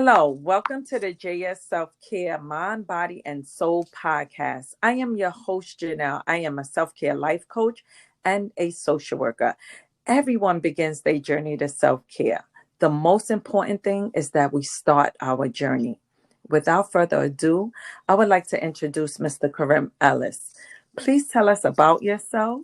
Hello, welcome to the G.P.S Self-Care Mind, Body, and Soul podcast. I am your host, Janelle. I am a self-care life coach and a social worker. Everyone begins their journey to self-care. The most important thing is that we start our journey. Without further ado, I would like to introduce Mr. Karim Ellis. Please tell us about yourself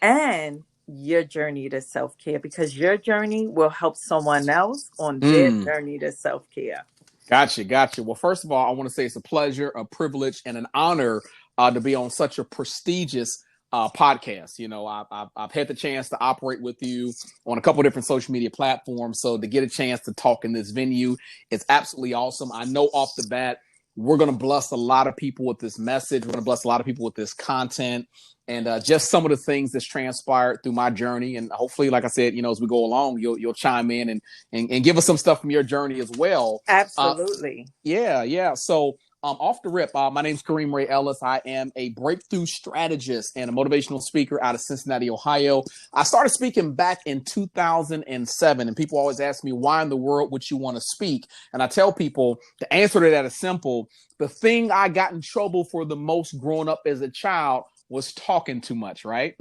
and your journey to self-care, because your journey will help someone else on their journey to self-care. Gotcha. Well, first of all, I want to say it's a pleasure, a privilege, and an honor to be on such a prestigious podcast. You know, I've had the chance to operate with you on a couple of different social media platforms. So to get a chance to talk in this venue, it's absolutely awesome. I know off the bat, we're going to bless a lot of people with this message. We're going to bless a lot of people with this content. And just some of the things that's transpired through my journey. And hopefully, like I said, you know, as we go along, you'll chime in and give us some stuff from your journey as well. Absolutely. Yeah. So off the rip, my name's Karim Ellis. I am a breakthrough strategist and a motivational speaker out of Cincinnati, Ohio. I started speaking back in 2007. And people always ask me, why in the world would you want to speak? And I tell people the answer to that is simple. The thing I got in trouble for the most growing up as a child was talking too much, right?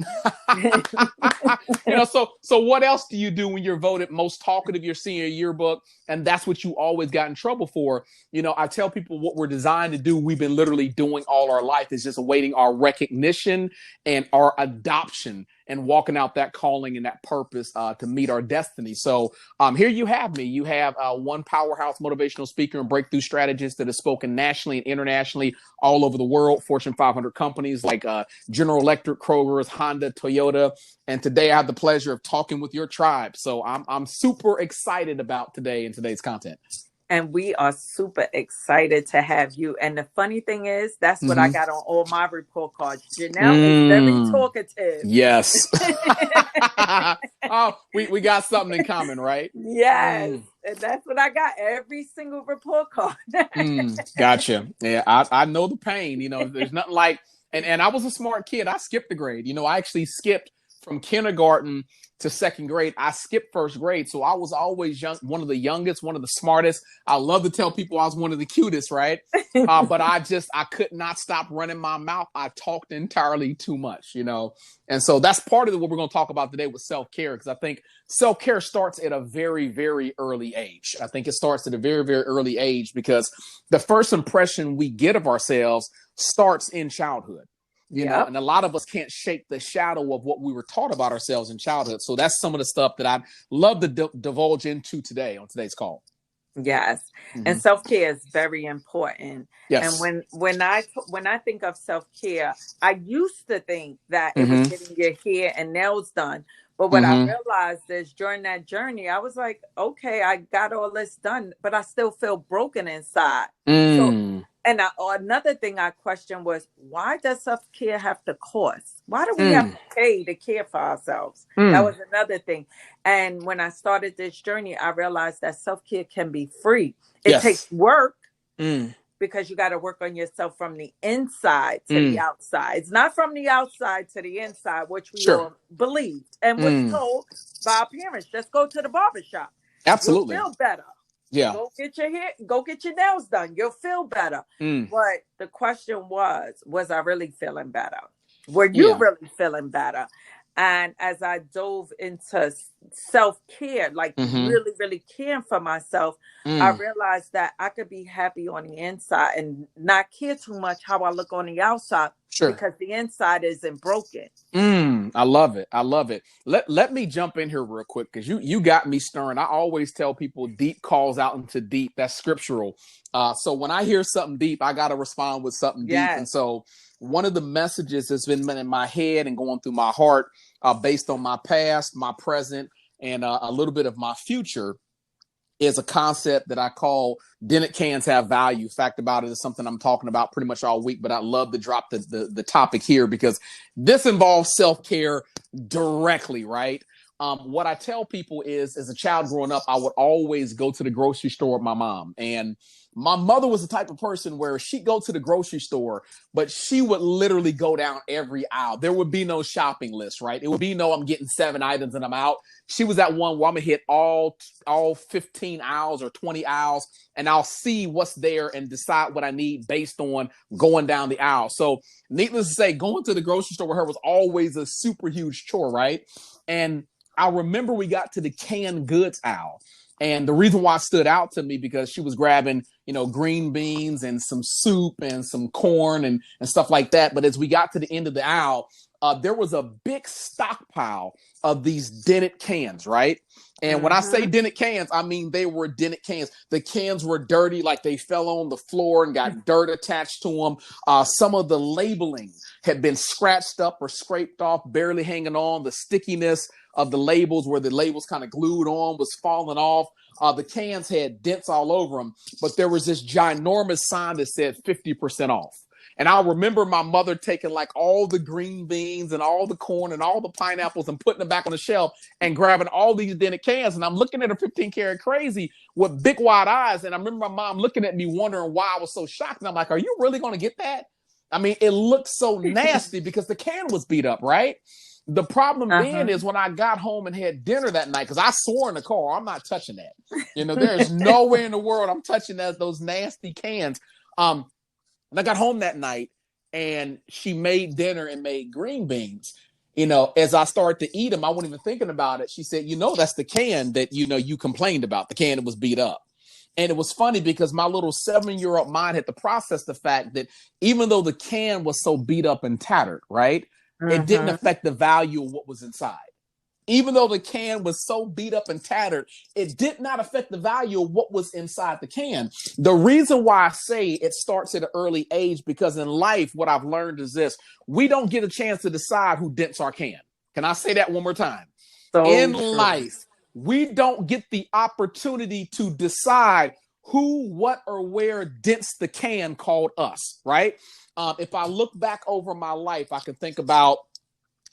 So what else do you do when you're voted most talkative your senior yearbook? And that's what you always got in trouble for. You know, I tell people what we're designed to do, we've been literally doing all our life, is just awaiting our recognition and our adoption and walking out that calling and that purpose to meet our destiny. So here you have me. You have one powerhouse motivational speaker and breakthrough strategist that has spoken nationally and internationally all over the world, Fortune 500 companies like General Electric, Kroger's, Honda, Toyota. And today I have the pleasure of talking with your tribe. So I'm super excited about today and today's content. And we are super excited to have you. And the funny thing is, that's what I got on all my report cards. Janelle is very talkative. Yes. Oh, we got something in common, right? Yes. And that's what I got every single report card. Gotcha. Yeah, I know the pain. You know, there's nothing like, and I was a smart kid. I skipped a grade. You know, I actually skipped from kindergarten to second grade. I skipped first grade. So I was always one of the youngest, one of the smartest. I love to tell people I was one of the cutest, right? But I could not stop running my mouth. I talked entirely too much, you know? And so that's part of what we're going to talk about today with self-care, because I think self-care starts at a very, very early age. I think it starts at a very, very early age because the first impression we get of ourselves starts in childhood. You know, and a lot of us can't shake the shadow of what we were taught about ourselves in childhood. So that's some of the stuff that I'd love to divulge into today on today's call. Yes. And self-care is very important. Yes. And when I think of self-care, I used to think that it was getting your hair and nails done. But what I realized is during that journey, I was like, okay, I got all this done, but I still feel broken inside. So, and another thing I questioned was, why does self-care have to cost? Why do we have to pay to care for ourselves? That was another thing. And when I started this journey, I realized that self-care can be free. It takes work because you got to work on yourself from the inside to the outside. It's not from the outside to the inside, which we all believed and was told by our parents. Just go to the barbershop. Absolutely. You'll feel better. Yeah. Go get your hair, go get your nails done. You'll feel better. But the question was I really feeling better? Were you really feeling better? And as I dove into self-care, like really, really caring for myself, I realized that I could be happy on the inside and not care too much how I look on the outside because the inside isn't broken. I love it. Let me jump in here real quick because you got me stirring. I always tell people deep calls out into deep. That's scriptural. So when I hear something deep, I got to respond with something deep. And so one of the messages that's been in my head and going through my heart based on my past, my present, and a little bit of my future is a concept that I call dented cans have value. Fact about it is something I'm talking about pretty much all week, but I'd love to drop the topic here because this involves self-care directly, right? what I tell people is, as a child growing up, I would always go to the grocery store with my mom. And my mother was the type of person where she'd go to the grocery store, but she would literally go down every aisle. There would be no shopping list, right? It would be no, I'm getting 7 items and I'm out. She was that one where I'm gonna hit all 15 aisles or 20 aisles, and I'll see what's there and decide what I need based on going down the aisle. So needless to say, going to the grocery store with her was always a super huge chore, right? And I remember we got to the canned goods aisle. And the reason why it stood out to me, because she was grabbing, green beans and some soup and some corn and stuff like that. But as we got to the end of the aisle, there was a big stockpile of these dented cans, right? And when I say dented cans, I mean they were dented cans. The cans were dirty, like they fell on the floor and got dirt attached to them. Some of the labeling had been scratched up or scraped off, barely hanging on. The stickiness of the labels, where the labels kind of glued on, was falling off. The cans had dents all over them, but there was this ginormous sign that said 50% off. And I remember my mother taking like all the green beans and all the corn and all the pineapples and putting them back on the shelf and grabbing all these dented cans. And I'm looking at her 15 karat crazy with big wide eyes. And I remember my mom looking at me wondering why I was so shocked. And I'm like, are you really going to get that? I mean, it looked so nasty because the can was beat up, right? The problem then is when I got home and had dinner that night, because I swore in the car, I'm not touching that. There's nowhere in the world I'm touching those nasty cans. And I got home that night and she made dinner and made green beans. As I started to eat them, I wasn't even thinking about it. She said, that's the can that, you complained about, the can that was beat up. And it was funny because my little 7-year-old mind had to process the fact that even though the can was so beat up and tattered, right, it didn't affect the value of what was inside. Even though the can was so beat up and tattered, it did not affect the value of what was inside the can. The reason why I say it starts at an early age, because in life, what I've learned is this: we don't get a chance to decide who dents our can. Can I say that one more time? In life, we don't get the opportunity to decide who, what, or where dents the can called us, right? If I look back over my life, I can think about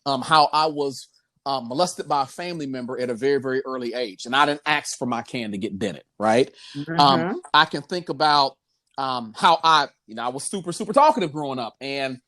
how I was molested by a family member at a very, very early age. And I didn't ask for my can to get dented, right? I can think about how I was super, super talkative growing up. And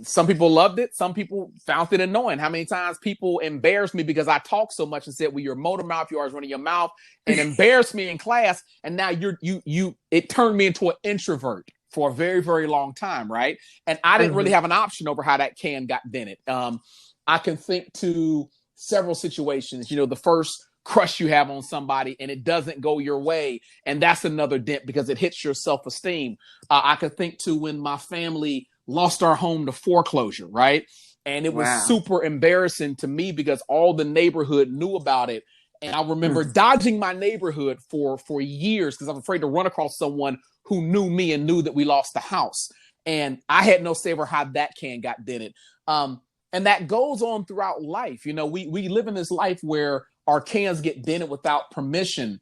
some people loved it. Some people found it annoying. How many times people embarrassed me because I talk so much and said, well, you're a motor mouth, you always running your mouth, and embarrassed me in class. And now it turned me into an introvert for a very, very long time, right? And I didn't really have an option over how that can got dented. I can think to several situations, the first crush you have on somebody and it doesn't go your way, and that's another dent because it hits your self-esteem. I could think to when my family lost our home to foreclosure, right? And it was super embarrassing to me because all the neighborhood knew about it. And I remember dodging my neighborhood for years because I'm afraid to run across someone who knew me and knew that we lost the house. And I had no say over how that can got dented. And that goes on throughout life. We live in this life where our cans get dented without permission.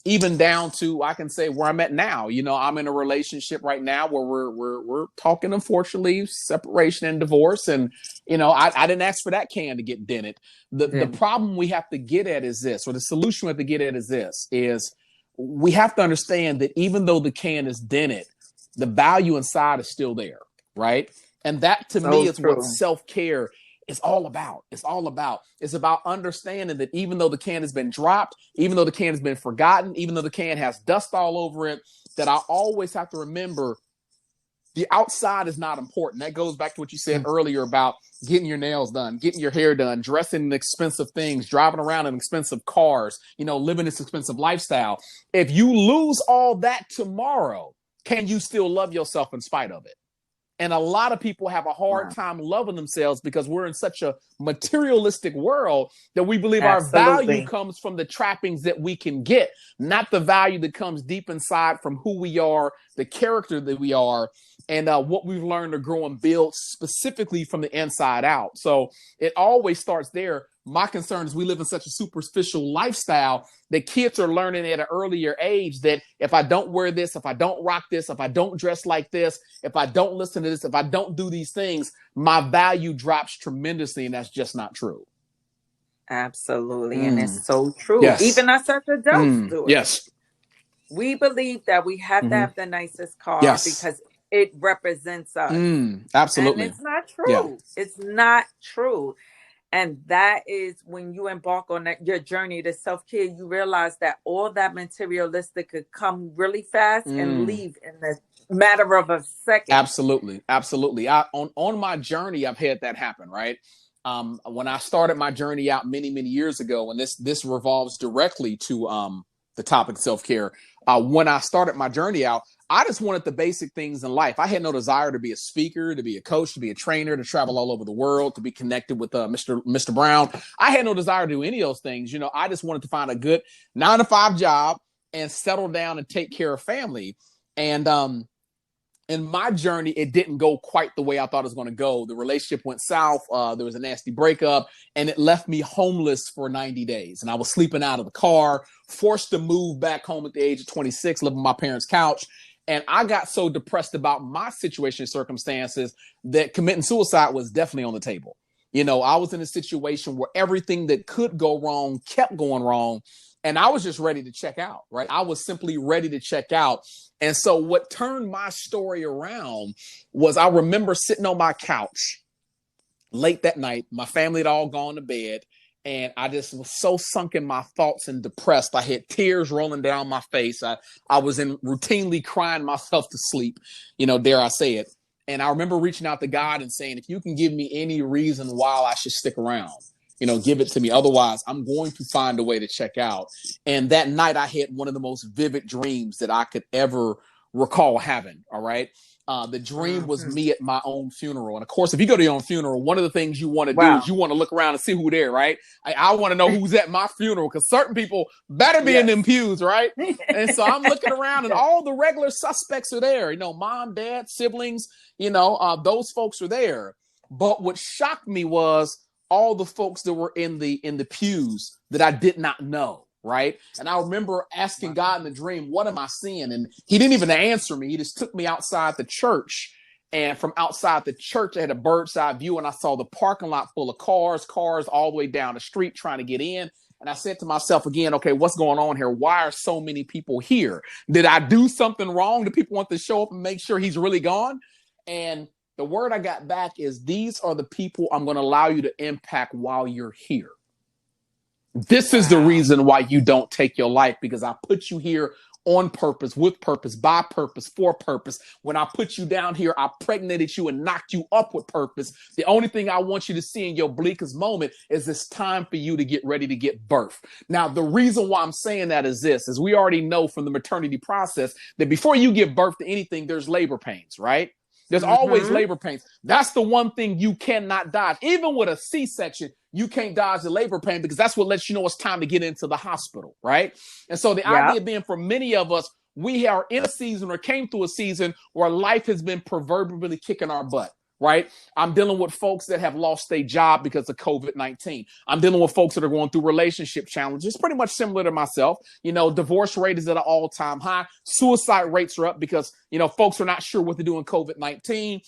Even down to, I can say where I'm at now. I'm in a relationship right now where we're talking, unfortunately, separation and divorce. And, I didn't ask for that can to get dented. The problem we have to get at is this, or the solution we have to get at is this, is we have to understand that even though the can is dented, the value inside is still there, right? And that to me is what self-care is all about. It's about understanding that even though the can has been dropped, even though the can has been forgotten, even though the can has dust all over it, that I always have to remember the outside is not important. That goes back to what you said earlier about getting your nails done, getting your hair done, dressing in expensive things, driving around in expensive cars, living this expensive lifestyle. If you lose all that tomorrow, can you still love yourself in spite of it? And a lot of people have a hard time loving themselves because we're in such a materialistic world that we believe our value comes from the trappings that we can get, not the value that comes deep inside from who we are, the character that we are, and what we've learned to grow and build specifically from the inside out. So it always starts there. My concern is we live in such a superficial lifestyle that kids are learning at an earlier age that if I don't wear this, if I don't rock this, if I don't dress like this, if I don't listen to this, if I don't do these things, my value drops tremendously. And that's just not true. Absolutely. And it's so true. Yes. Even us as adults do it. Yes. We believe that we have to have the nicest car Yes. because it represents us. And Absolutely. it's not Yeah. true. It's not true. And that is when you embark on your journey to self-care, you realize that all that materialistic could come really fast and leave in the matter of a second. Absolutely. Absolutely. On my journey, I've had that happen, right? When I started my journey out many, many years ago, and this revolves directly to the topic of self-care. When I started my journey out, I just wanted the basic things in life. I had no desire to be a speaker, to be a coach, to be a trainer, to travel all over the world, to be connected with Mr. Brown. I had no desire to do any of those things. You know, I just wanted to find a good 9-to-5 job and settle down and take care of family. And in my journey, it didn't go quite the way I thought it was going to go. The relationship went south. There was a nasty breakup, and it left me homeless for 90 days. And I was sleeping out of the car, forced to move back home at the age of 26, living on my parents' couch. And I got so depressed about my situation and circumstances that committing suicide was definitely on the table. You know, I was in a situation where everything that could go wrong kept going wrong. And I was just ready to check out, right? I was simply ready to check out. And so what turned my story around was I remember sitting on my couch late that night. My family had all gone to bed. And I just was so sunk in my thoughts and depressed. I had tears rolling down my face. I was routinely crying myself to sleep, you know, dare I say it. And I remember reaching out to God and saying, if you can give me any reason why I should stick around, you know, give it to me. Otherwise, I'm going to find a way to check out. And that night I had one of the most vivid dreams that I could ever recall having. All right. The dream was me at my own funeral. And of course, if you go to your own funeral, one of the things you want to do is you want to look around and see who's there, right? I want to know who's at my funeral because certain people better be in them pews, right? And so I'm looking around and all the regular suspects are there. You know, mom, dad, siblings, you know, those folks are there. But what shocked me was all the folks that were in the pews that I did not know. Right. And I remember asking God in the dream, what am I seeing? And he didn't even answer me. He just took me outside the church. And from outside the church, I had a bird's eye view and I saw the parking lot full of cars all the way down the street trying to get in. And I said to myself again, okay, what's going on here? Why are so many people here? Did I do something wrong? Do people want to show up and make sure he's really gone? And the word I got back is these are the people I'm going to allow you to impact while you're here. This is the reason why you don't take your life, because I put you here on purpose, with purpose, by purpose, for purpose. When I put you down here, I pregnated you and knocked you up with purpose. The only thing I want you to see in your bleakest moment is it's time for you to get ready to get birth. Now, the reason why I'm saying that is this, is we already know from the maternity process that before you give birth to anything, there's labor pains, right? There's always labor pains. That's the one thing you cannot dodge. Even with a C-section, you can't dodge the labor pain because that's what lets you know it's time to get into the hospital, right? And so the idea being for many of us, we are in a season or came through a season where life has been proverbially kicking our butt. Right? I'm dealing with folks that have lost their job because of COVID-19. I'm dealing with folks that are going through relationship challenges, pretty much similar to myself. You know, divorce rate is at an all-time high. Suicide rates are up because, you know, folks are not sure what to do in COVID-19.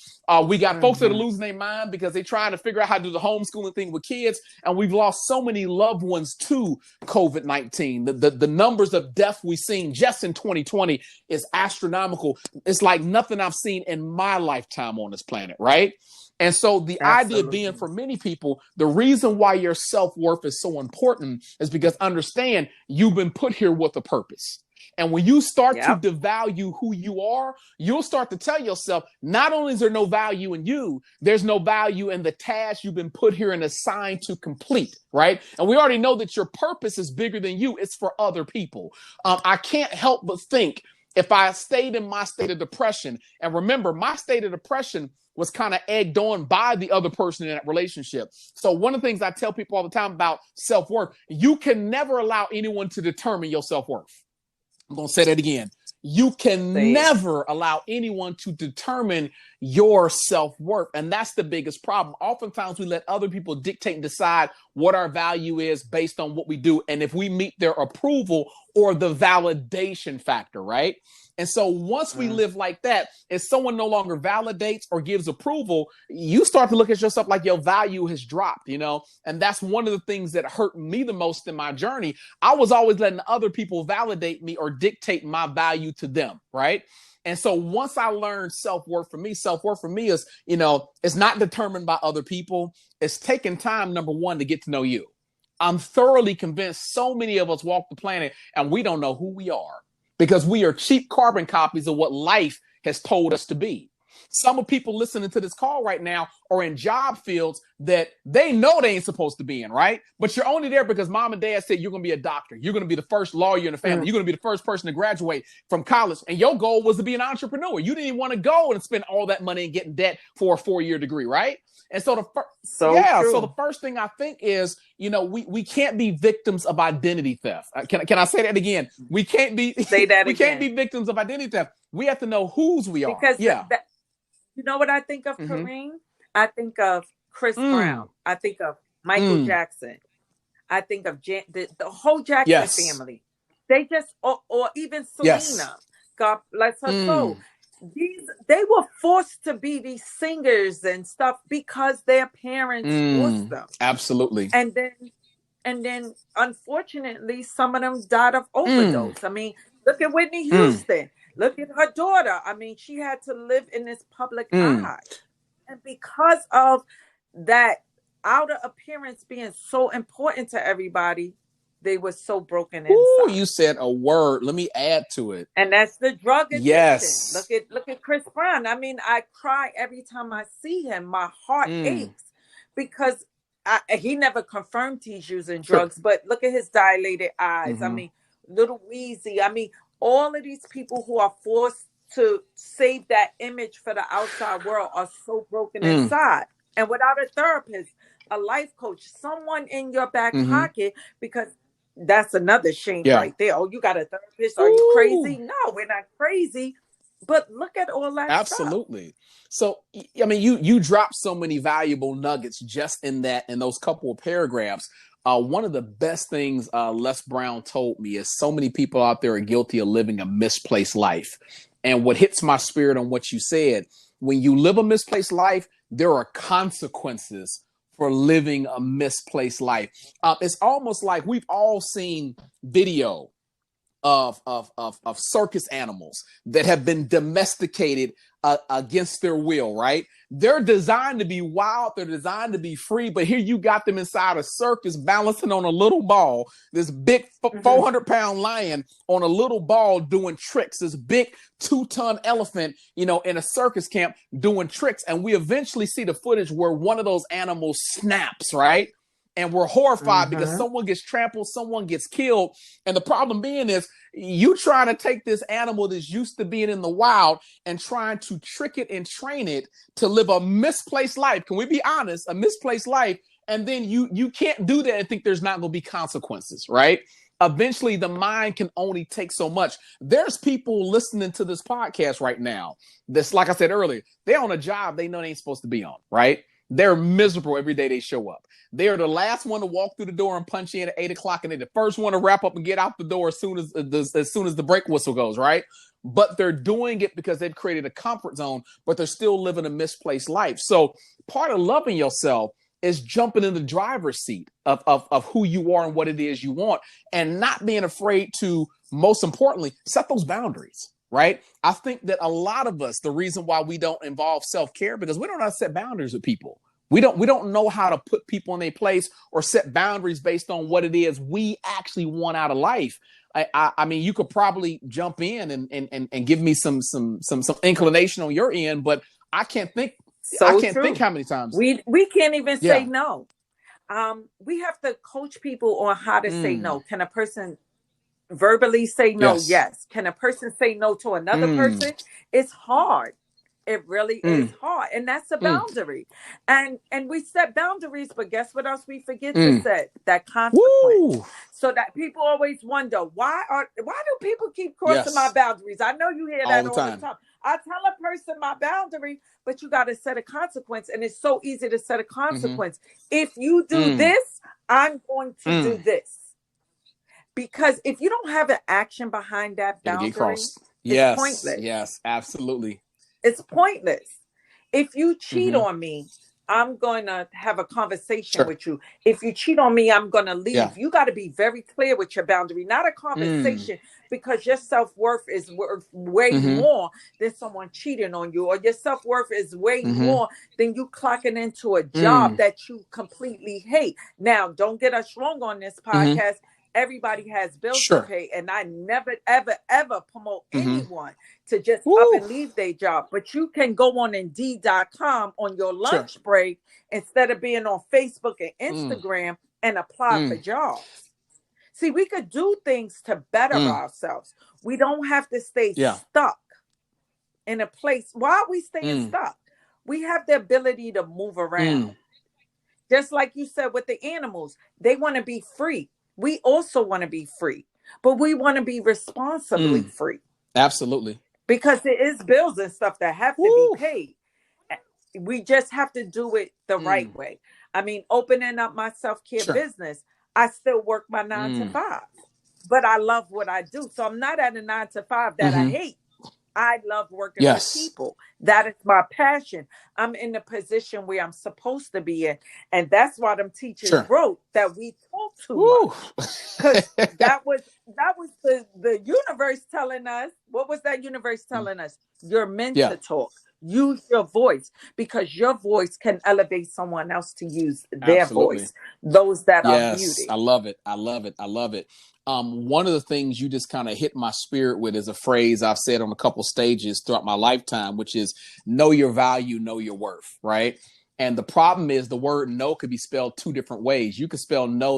We got folks that are losing their mind because they're trying to figure out how to do the homeschooling thing with kids. And we've lost so many loved ones to COVID-19. The numbers of death we've seen just in 2020 is astronomical. It's like nothing I've seen in my lifetime on this planet, right? And so the idea being for many people, the reason why your self-worth is so important is because understand you've been put here with a purpose. And when you start to devalue who you are, you'll start to tell yourself, not only is there no value in you, there's no value in the task you've been put here and assigned to complete, right? And we already know that your purpose is bigger than you. It's for other people. I can't help but think if I stayed in my state of depression, and remember, my state of depression was kind of egged on by the other person in that relationship. So one of the things I tell people all the time about self-worth, you can never allow anyone to determine your self-worth. I'm going to say that again. You can never allow anyone to determine your self-worth. And that's the biggest problem. Oftentimes we let other people dictate and decide what our value is based on what we do, and if we meet their approval or the validation factor, right? And so once we live like that, if someone no longer validates or gives approval, you start to look at yourself like your value has dropped, you know? And that's one of the things that hurt me the most in my journey. I was always letting other people validate me or dictate my value to them, right? And so once I learned self-worth for me is, you know, it's not determined by other people. It's taking time, number one, to get to know you. I'm thoroughly convinced so many of us walk the planet and we don't know who we are, because we are cheap carbon copies of what life has told us to be. Some of people listening to this call right now are in job fields that they know they ain't supposed to be in, right? But you're only there because mom and dad said you're going to be a doctor. You're going to be the first lawyer in the family. You're going to be the first person to graduate from college. And your goal was to be an entrepreneur. You didn't even want to go and spend all that money and get in debt for a 4-year degree, right? And so so the first thing I think is, you know, we can't be victims of identity theft. Can I say that again? We can't be can't be victims of identity theft. We have to know whose we are. Because you know what I think of, Karim? I think of Chris Brown. I think of Michael Jackson. I think of the whole Jackson family. They just, or even Selena, God bless her soul. They were forced to be these singers and stuff because their parents forced them. Absolutely. And then unfortunately, some of them died of overdose. I mean, look at Whitney Houston. Look at her daughter. I mean, she had to live in this public eye. And because of that outer appearance being so important to everybody, they were so broken inside. Ooh, you said a word. Let me add to it. And that's the drug addiction. Yes. Look at Chris Brown. I mean, I cry every time I see him. My heart aches because he never confirmed he's using drugs, but look at his dilated eyes. I mean, Little Weezy. I mean, all of these people who are forced to save that image for the outside world are so broken inside. And without a therapist, a life coach, someone in your back pocket, because that's another shame right there. Oh, you got a therapist? Are you crazy? No, we're not crazy. But look at all that Absolutely. Stuff. So, I mean, you dropped so many valuable nuggets just in those couple of paragraphs. One of the best things Les Brown told me is so many people out there are guilty of living a misplaced life. And what hits my spirit on what you said, when you live a misplaced life, there are consequences for living a misplaced life. It's almost like we've all seen video of circus animals that have been domesticated against their will, right? They're designed to be wild. They're designed to be free. But here you got them inside a circus balancing on a little ball, this big 400-pound lion on a little ball doing tricks, this big 2-ton elephant, you know, in a circus camp doing tricks. And we eventually see the footage where one of those animals snaps, right? And we're horrified because someone gets trampled, someone gets killed. And the problem being is you trying to take this animal that's used to being in the wild and trying to trick it and train it to live a misplaced life. Can we be honest? A misplaced life. And then you can't do that and think there's not going to be consequences, right? Eventually, the mind can only take so much. There's people listening to this podcast right now that's, like I said earlier, they're on a job they know they ain't supposed to be on, right? They're miserable every day they show up. They are the last one to walk through the door and punch in at 8 o'clock, and they're the first one to wrap up and get out the door as soon as the break whistle goes, right? But they're doing it because they've created a comfort zone, but they're still living a misplaced life. So part of loving yourself is jumping in the driver's seat of who you are and what it is you want, and not being afraid to, most importantly, set those boundaries. Right. I think that a lot of us, the reason why we don't involve self-care, because we don't know how to set boundaries with people. We don't know how to put people in their place or set boundaries based on what it is we actually want out of life. I mean, you could probably jump in and give me some inclination on your end, but I can't think. I can't think how many times we can't even say no. We have to coach people on how to say no. Can a person verbally say no? Yes. Can a person say no to another person? It's hard. It really is hard. And that's a boundary. And we set boundaries, but guess what else we forget to set? That consequence. Woo. So that people always wonder, why do people keep crossing my boundaries? I know you hear that all the time. I tell a person my boundary, but you got to set a consequence. And it's so easy to set a consequence. If you do this, I'm going to do this. Because if you don't have an action behind that boundary, it's pointless. Yes, absolutely. It's pointless. If you cheat on me, I'm going to have a conversation with you. If you cheat on me, I'm going to leave. Yeah. You got to be very clear with your boundary, not a conversation, because your self-worth is worth way more than someone cheating on you, or your self-worth is way more than you clocking into a job that you completely hate. Now, don't get us wrong on this podcast. Everybody has bills to pay, and I never, ever, ever promote anyone to just up and leave their job. But you can go on Indeed.com on your lunch break instead of being on Facebook and Instagram and apply for jobs. See, we could do things to better ourselves. We don't have to stay stuck in a place. Why are we staying stuck? We have the ability to move around. Just like you said with the animals, they want to be free. We also want to be free, but we want to be responsibly free. Absolutely. Because there is bills and stuff that have to be paid. We just have to do it the right way. I mean, opening up my self-care business, I still work my 9 to 5, but I love what I do. So I'm not at a 9 to 5 that I hate. I love working with people. That is my passion. I'm in the position where I'm supposed to be in. And that's why them teachers wrote that we talk too much. Because that was the universe telling us. What was that universe telling us? You're meant to talk. Use your voice, because your voice can elevate someone else to use their voice. Those that are muted. I love it. I love it. I love it. One of the things you just kind of hit my spirit with is a phrase I've said on a couple stages throughout my lifetime, which is know your value, know your worth, right? And the problem is the word no could be spelled 2 different ways. You could spell no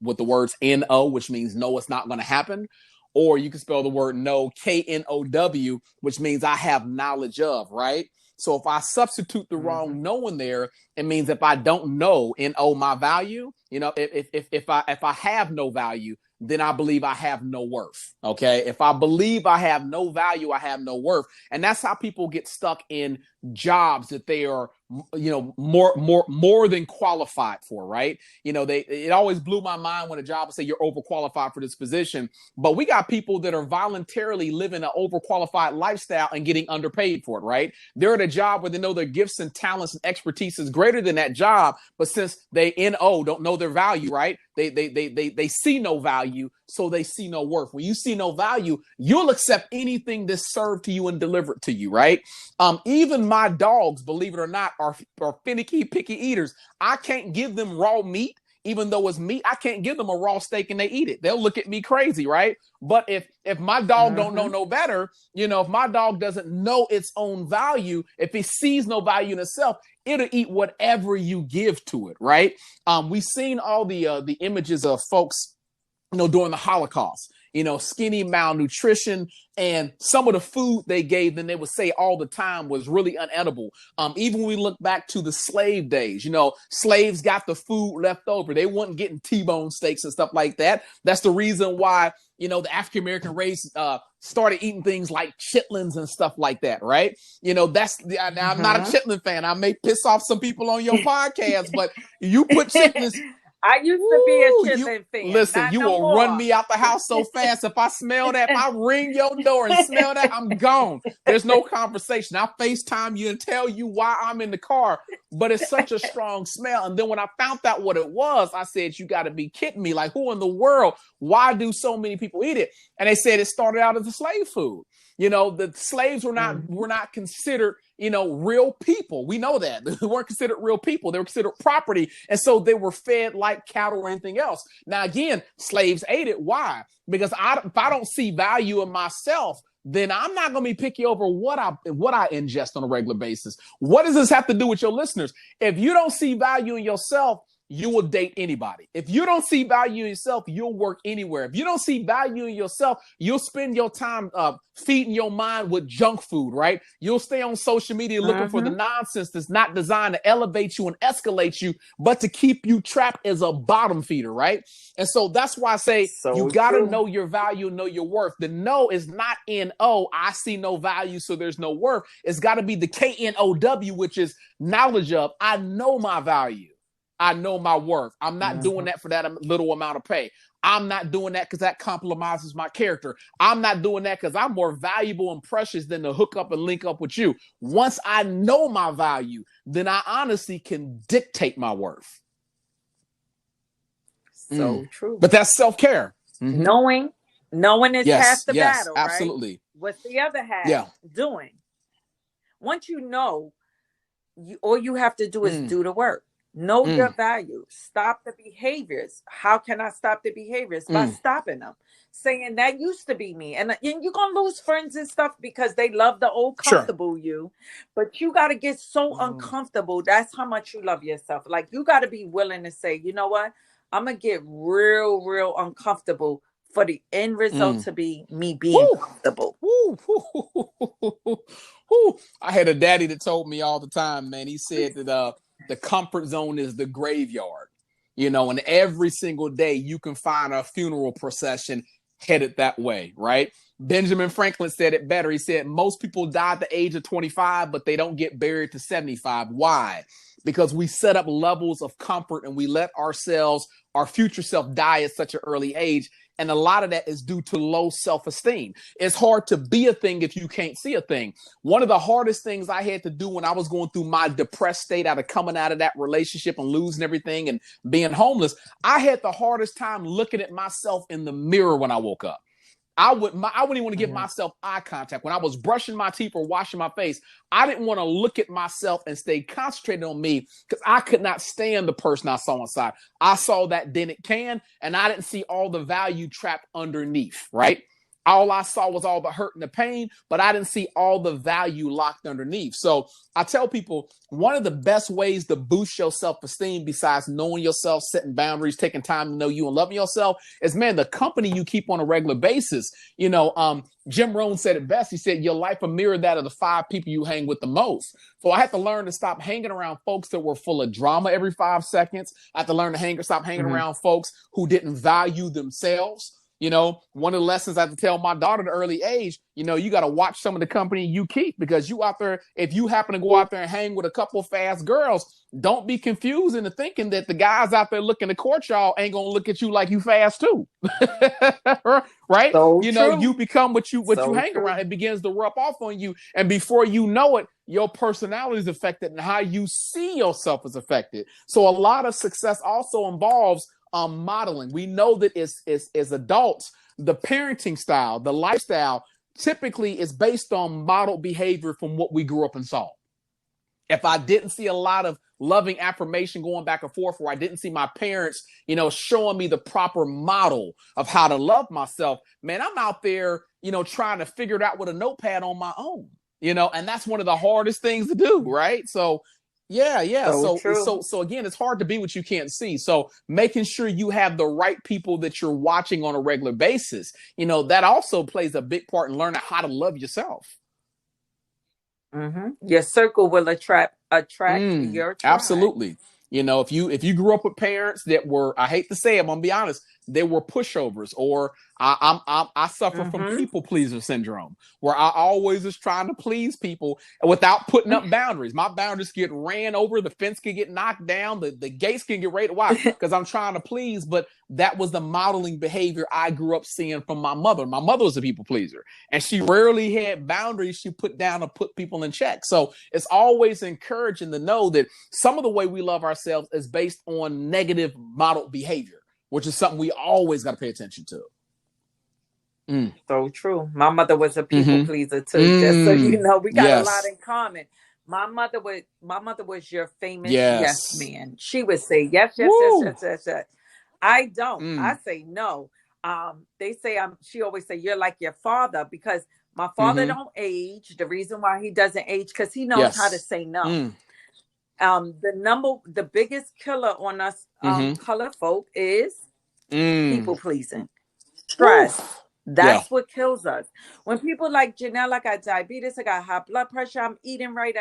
with the words N-O, which means no, it's not going to happen. Or you can spell the word no, K-N-O-W, which means I have knowledge of, right? So if I substitute the wrong no in there, it means if I don't know N-O my value, you know, if I have no value, then I believe I have no worth. Okay. If I believe I have no value, I have no worth. And that's how people get stuck in jobs that they are, you know, more than qualified for, right? You know, it always blew my mind when a job would say you're overqualified for this position, but we got people that are voluntarily living an overqualified lifestyle and getting underpaid for it, right? They're at a job where they know their gifts and talents and expertise is greater than that job, but since they don't know their value, right? They see no value, so they see no worth. When you see no value, you'll accept anything that's served to you and delivered to you, right? Even my dogs, believe it or not, are finicky, picky eaters. I can't give them raw meat, even though it's meat. I can't give them a raw steak and they eat it. They'll look at me crazy, right? But if my dog don't know no better, you know, if my dog doesn't know its own value, if it sees no value in itself, it'll eat whatever you give to it, right? We've seen all the images of folks, you know, during the Holocaust, you know, skinny, malnutrition, and some of the food they gave them, they would say all the time was really unedible. Even when we look back to the slave days, you know, slaves got the food left over. They weren't getting T-bone steaks and stuff like that. That's the reason why, you know, the African-American race started eating things like chitlins and stuff like that, right? You know, now I'm not a chitlin fan. I may piss off some people on your podcast, but you put chitlins... I used to be a chitlin fan. Listen, you will run me out the house so fast. If I smell that, if I ring your door and smell that, I'm gone. There's no conversation. I'll FaceTime you and tell you why I'm in the car, but it's such a strong smell. And then when I found out what it was, I said, you got to be kidding me. Like, who in the world? Why do so many people eat it? And they said it started out as a slave food. You know, the slaves were not considered, you know, real people. We know that. They weren't considered real people. They were considered property. And so they were fed like cattle or anything else. Now, again, slaves ate it. Why? Because if I don't see value in myself, then I'm not going to be picky over what I ingest on a regular basis. What does this have to do with your listeners? If you don't see value in yourself, you will date anybody. If you don't see value in yourself, you'll work anywhere. If you don't see value in yourself, you'll spend your time feeding your mind with junk food, right? You'll stay on social media looking for the nonsense that's not designed to elevate you and escalate you, but to keep you trapped as a bottom feeder, right? And so that's why I say you got to know your value, know your worth. The no is not N-O, I see no value, so there's no worth. It's got to be the K-N-O-W, which is knowledge of, I know my value. I know my worth. I'm not doing that for that little amount of pay. I'm not doing that because that compromises my character. I'm not doing that because I'm more valuable and precious than to hook up and link up with you. Once I know my value, then I honestly can dictate my worth. So true. But that's self-care. Knowing is half the battle, right? Absolutely. What's the other half? Doing. Once you know, all you have to do is do the work. Know your value. Stop the behaviors. How can I stop the behaviors? By stopping them. Saying that used to be me. And you're going to lose friends and stuff because they love the old comfortable you. But you got to get so uncomfortable. That's how much you love yourself. Like, you got to be willing to say, you know what? I'm going to get real, real uncomfortable for the end result to be me being comfortable. I had a daddy that told me all the time, man. He said that the comfort zone is the graveyard, and every single day you can find a funeral procession headed that way, right? Benjamin Franklin said it better. He said, most people die at the age of 25, but they don't get buried to 75. Why? Because we set up levels of comfort and we let ourselves, our future self, die at such an early age. And a lot of that is due to low self-esteem. It's hard to be a thing if you can't see a thing. One of the hardest things I had to do when I was going through my depressed state coming out of that relationship and losing everything and being homeless, I had the hardest time looking at myself in the mirror when I woke up. I wouldn't even want to give myself eye contact. When I was brushing my teeth or washing my face, I didn't want to look at myself and stay concentrated on me because I could not stand the person I saw inside. I saw that dented can and I didn't see all the value trapped underneath, right? All I saw was all the hurt and the pain, but I didn't see all the value locked underneath. So I tell people one of the best ways to boost your self-esteem besides knowing yourself, setting boundaries, taking time to know you and loving yourself is, man, the company you keep on a regular basis. Jim Rohn said it best. He said, your life will mirror that of the 5 people you hang with the most. So I had to learn to stop hanging around folks that were full of drama every 5 seconds. I had to learn to stop hanging around folks who didn't value themselves. One of the lessons I have to tell my daughter at an early age, you got to watch some of the company you keep because you out there, if you happen to go out there and hang with a couple of fast girls, don't be confused into thinking that the guys out there looking to court y'all ain't going to look at you like you fast too. Right? So you become what you hang around. It begins to rub off on you. And before you know it, your personality is affected and how you see yourself is affected. So a lot of success also involves modeling. We know that as adults, the parenting style, the lifestyle typically is based on modeled behavior from what we grew up and saw. If I didn't see a lot of loving affirmation going back and forth, or I didn't see my parents, showing me the proper model of how to love myself, man, I'm out there, trying to figure it out with a notepad on my own, and that's one of the hardest things to do, right? So So again, it's hard to be what you can't see. So making sure you have the right people that you're watching on a regular basis, that also plays a big part in learning how to love yourself. Your circle will attract your tribe. Absolutely. If you grew up with parents that were, I hate to say it, I'm gonna be honest, they were pushovers, or I suffer from people pleaser syndrome, where I always was trying to please people without putting up boundaries. My boundaries get ran over, the fence can get knocked down, the gates can get raided. Why? Because I'm trying to please. But that was the modeling behavior I grew up seeing from my mother. My mother was a people pleaser, and she rarely had boundaries she put down to put people in check. So it's always encouraging to know that some of the way we love ourselves is based on negative modeled behavior, which is something we always got to pay attention to. So true. My mother was a people pleaser too. Just so you know, we got a lot in common. My mother was your famous yes man. She would say yes. I don't. I say no. They say she always say you're like your father, because my father don't age. The reason why he doesn't age, because he knows how to say no. The biggest killer on us colored folk is people pleasing, stress. Oof. Yeah. That's what kills us. When people like Janelle, I got diabetes, I got high blood pressure, I'm eating right.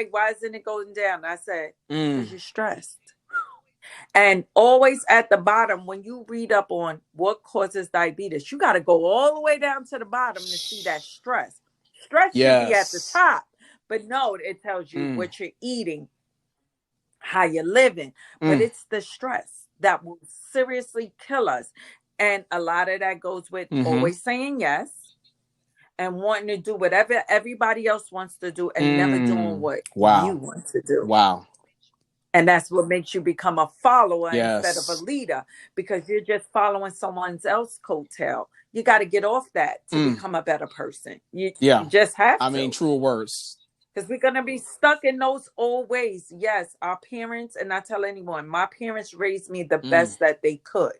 Why isn't it going down? I said, because you're stressed. And always at the bottom, when you read up on what causes diabetes, you got to go all the way down to the bottom to see that stress. Stress should be at the top, but no, it tells you what you're eating, how you're living, but it's the stress that will seriously kill us. And a lot of that goes with always saying yes and wanting to do whatever everybody else wants to do and never doing what you want to do. Wow. And that's what makes you become a follower instead of a leader, because you're just following someone else's coattail. You got to get off that to become a better person. You just have to. I mean, true words. Because we're going to be stuck in those old ways. Yes, our parents, and I tell anyone, my parents raised me the best that they could.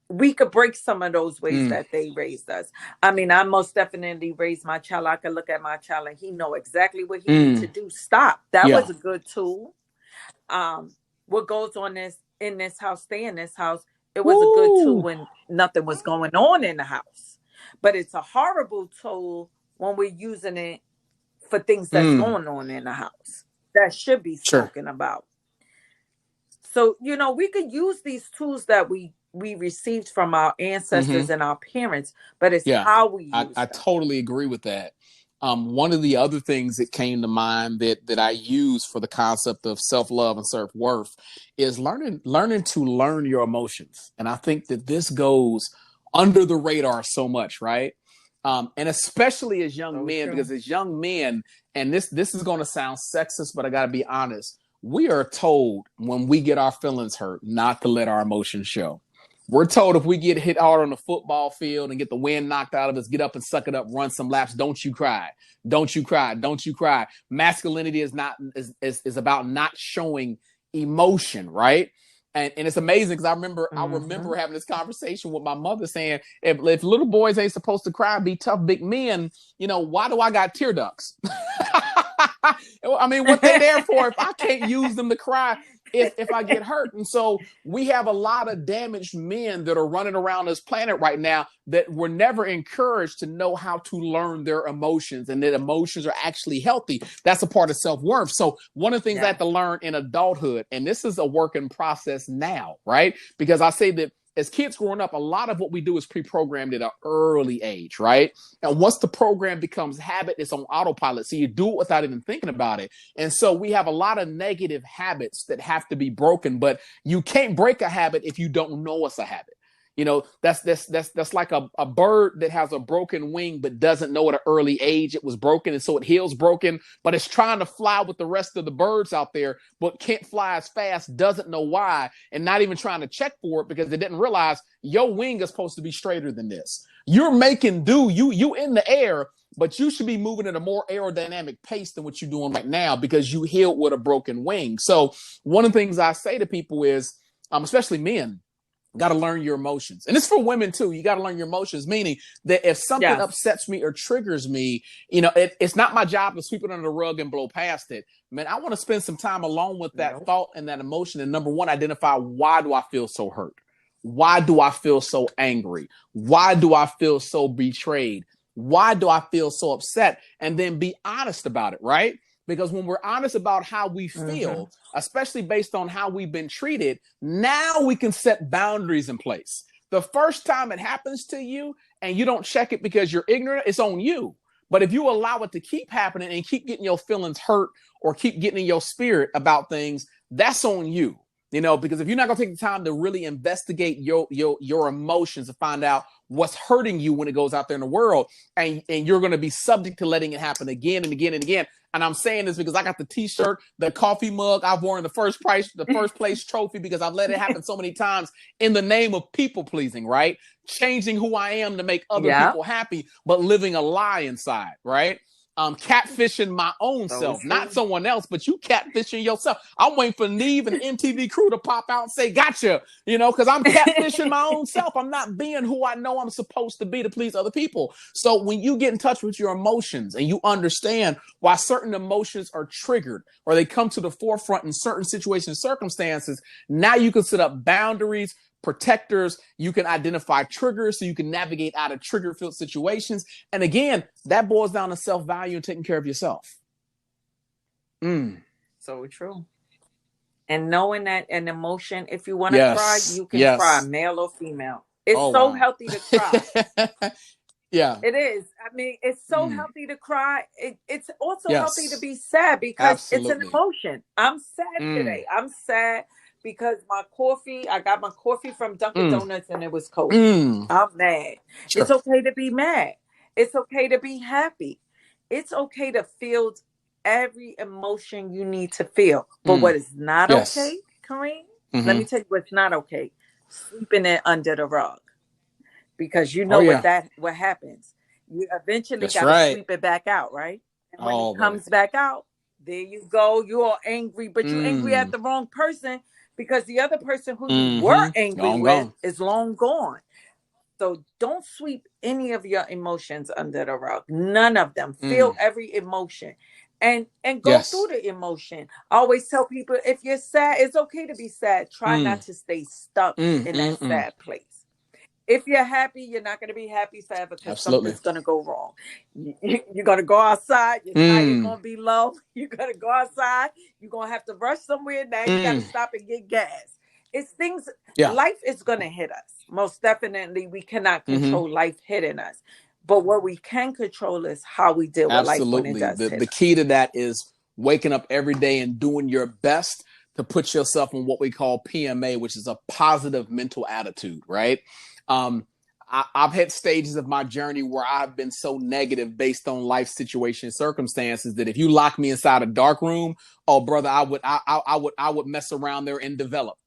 We could break some of those ways that they raised us. I mean, I most definitely raised my child. I could look at my child and he know exactly what he needs to do. Stop. That was a good tool. What goes on in this house, stay in this house. It was a good tool when nothing was going on in the house. But it's a horrible tool when we're using it for things that's going on in the house that should be spoken about. So, we could use these tools that we received from our ancestors and our parents, but it's how we use them. I totally agree with that. One of the other things that came to mind that I use for the concept of self-love and self-worth is learning to learn your emotions. And I think that this goes under the radar so much, right? And especially as young men, because as young men, and this is going to sound sexist, but I got to be honest, we are told when we get our feelings hurt not to let our emotions show. We're told if we get hit hard on the football field and get the wind knocked out of us, get up and suck it up, run some laps. Don't you cry. Don't you cry. Don't you cry. Masculinity is about not showing emotion, right? And it's amazing because I remember having this conversation with my mother saying, if little boys ain't supposed to cry, be tough big men, why do I got tear ducts? I mean, what they there for if I can't use them to cry if I get hurt? And so we have a lot of damaged men that are running around this planet right now that were never encouraged to know how to learn their emotions, and that emotions are actually healthy. That's a part of self-worth. So one of the things I had to learn in adulthood, and this is a work in process now, right? Because I say that as kids growing up, a lot of what we do is pre-programmed at an early age, right? And once the program becomes habit, it's on autopilot. So you do it without even thinking about it. And so we have a lot of negative habits that have to be broken, but you can't break a habit if you don't know it's a habit. That's like a bird that has a broken wing but doesn't know at an early age it was broken, and so it heals broken, but it's trying to fly with the rest of the birds out there but can't fly as fast, doesn't know why, and not even trying to check for it because they didn't realize your wing is supposed to be straighter than this. You're making do, you in the air, but you should be moving at a more aerodynamic pace than what you're doing right now because you healed with a broken wing. So one of the things I say to people is, especially men, got to learn your emotions. And it's for women too. You got to learn your emotions, meaning that if something upsets me or triggers me, it's not my job to sweep it under the rug and blow past it. Man, I want to spend some time alone with that thought and that emotion. And number one, identify, why do I feel so hurt? Why do I feel so angry? Why do I feel so betrayed? Why do I feel so upset? And then be honest about it, right? Because when we're honest about how we feel, especially based on how we've been treated, now we can set boundaries in place. The first time it happens to you and you don't check it because you're ignorant, it's on you. But if you allow it to keep happening and keep getting your feelings hurt or keep getting in your spirit about things, that's on you. Because if you're not going to take the time to really investigate your emotions to find out what's hurting you when it goes out there in the world, and you're going to be subject to letting it happen again and again and again. And I'm saying this because I got the t-shirt, the coffee mug. I've worn the first place trophy because I've let it happen so many times in the name of people pleasing, right? Changing who I am to make other people happy, but living a lie inside, right? catfishing my own self, not someone else, but you catfishing yourself. I'm waiting for Neve and MTV Crew to pop out and say, gotcha, because I'm catfishing my own self. I'm not being who I know I'm supposed to be to please other people. So when you get in touch with your emotions and you understand why certain emotions are triggered or they come to the forefront in certain situations and circumstances, now you can set up boundaries, protectors, you can identify triggers so you can navigate out of trigger-filled situations. And again, that boils down to self-value and taking care of yourself. So true. And knowing that an emotion, if you want to cry, you can cry, male or female. It's healthy to cry. Yeah. It is. I mean, it's so healthy to cry. It's also healthy to be sad because it's an emotion. I'm sad today. I'm sad because I got my coffee from Dunkin' Donuts and it was cold. I'm mad. Sure. It's okay to be mad. It's okay to be happy. It's okay to feel every emotion you need to feel. But what is not okay, Karim? Let me tell you what's not okay. Sleeping it under the rug. Because what happens. You eventually got to sweep it back out, right? And when it comes back out, there you go. You're all angry, but you're angry at the wrong person because the other person who you were angry with is long gone. So don't sweep any of your emotions under the rug. None of them. Feel every emotion. And go through the emotion. I always tell people, if you're sad, it's okay to be sad. Try not to stay stuck in that sad place. If you're happy, you're not going to be happy forever because something's going to go wrong. You're going to go outside. Your tire's going to be low. You're going to go outside. You're going to have to rush somewhere. Now you got to stop and get gas. It's things. Life is going to hit us. Most definitely, we cannot control life hitting us. But what we can control is how we deal with life when it does hit us. The key to that is waking up every day and doing your best to put yourself in what we call PMA, which is a positive mental attitude, right? I've had stages of my journey where I've been so negative based on life situation and circumstances that if you lock me inside a dark room, oh brother, I would mess around there and develop.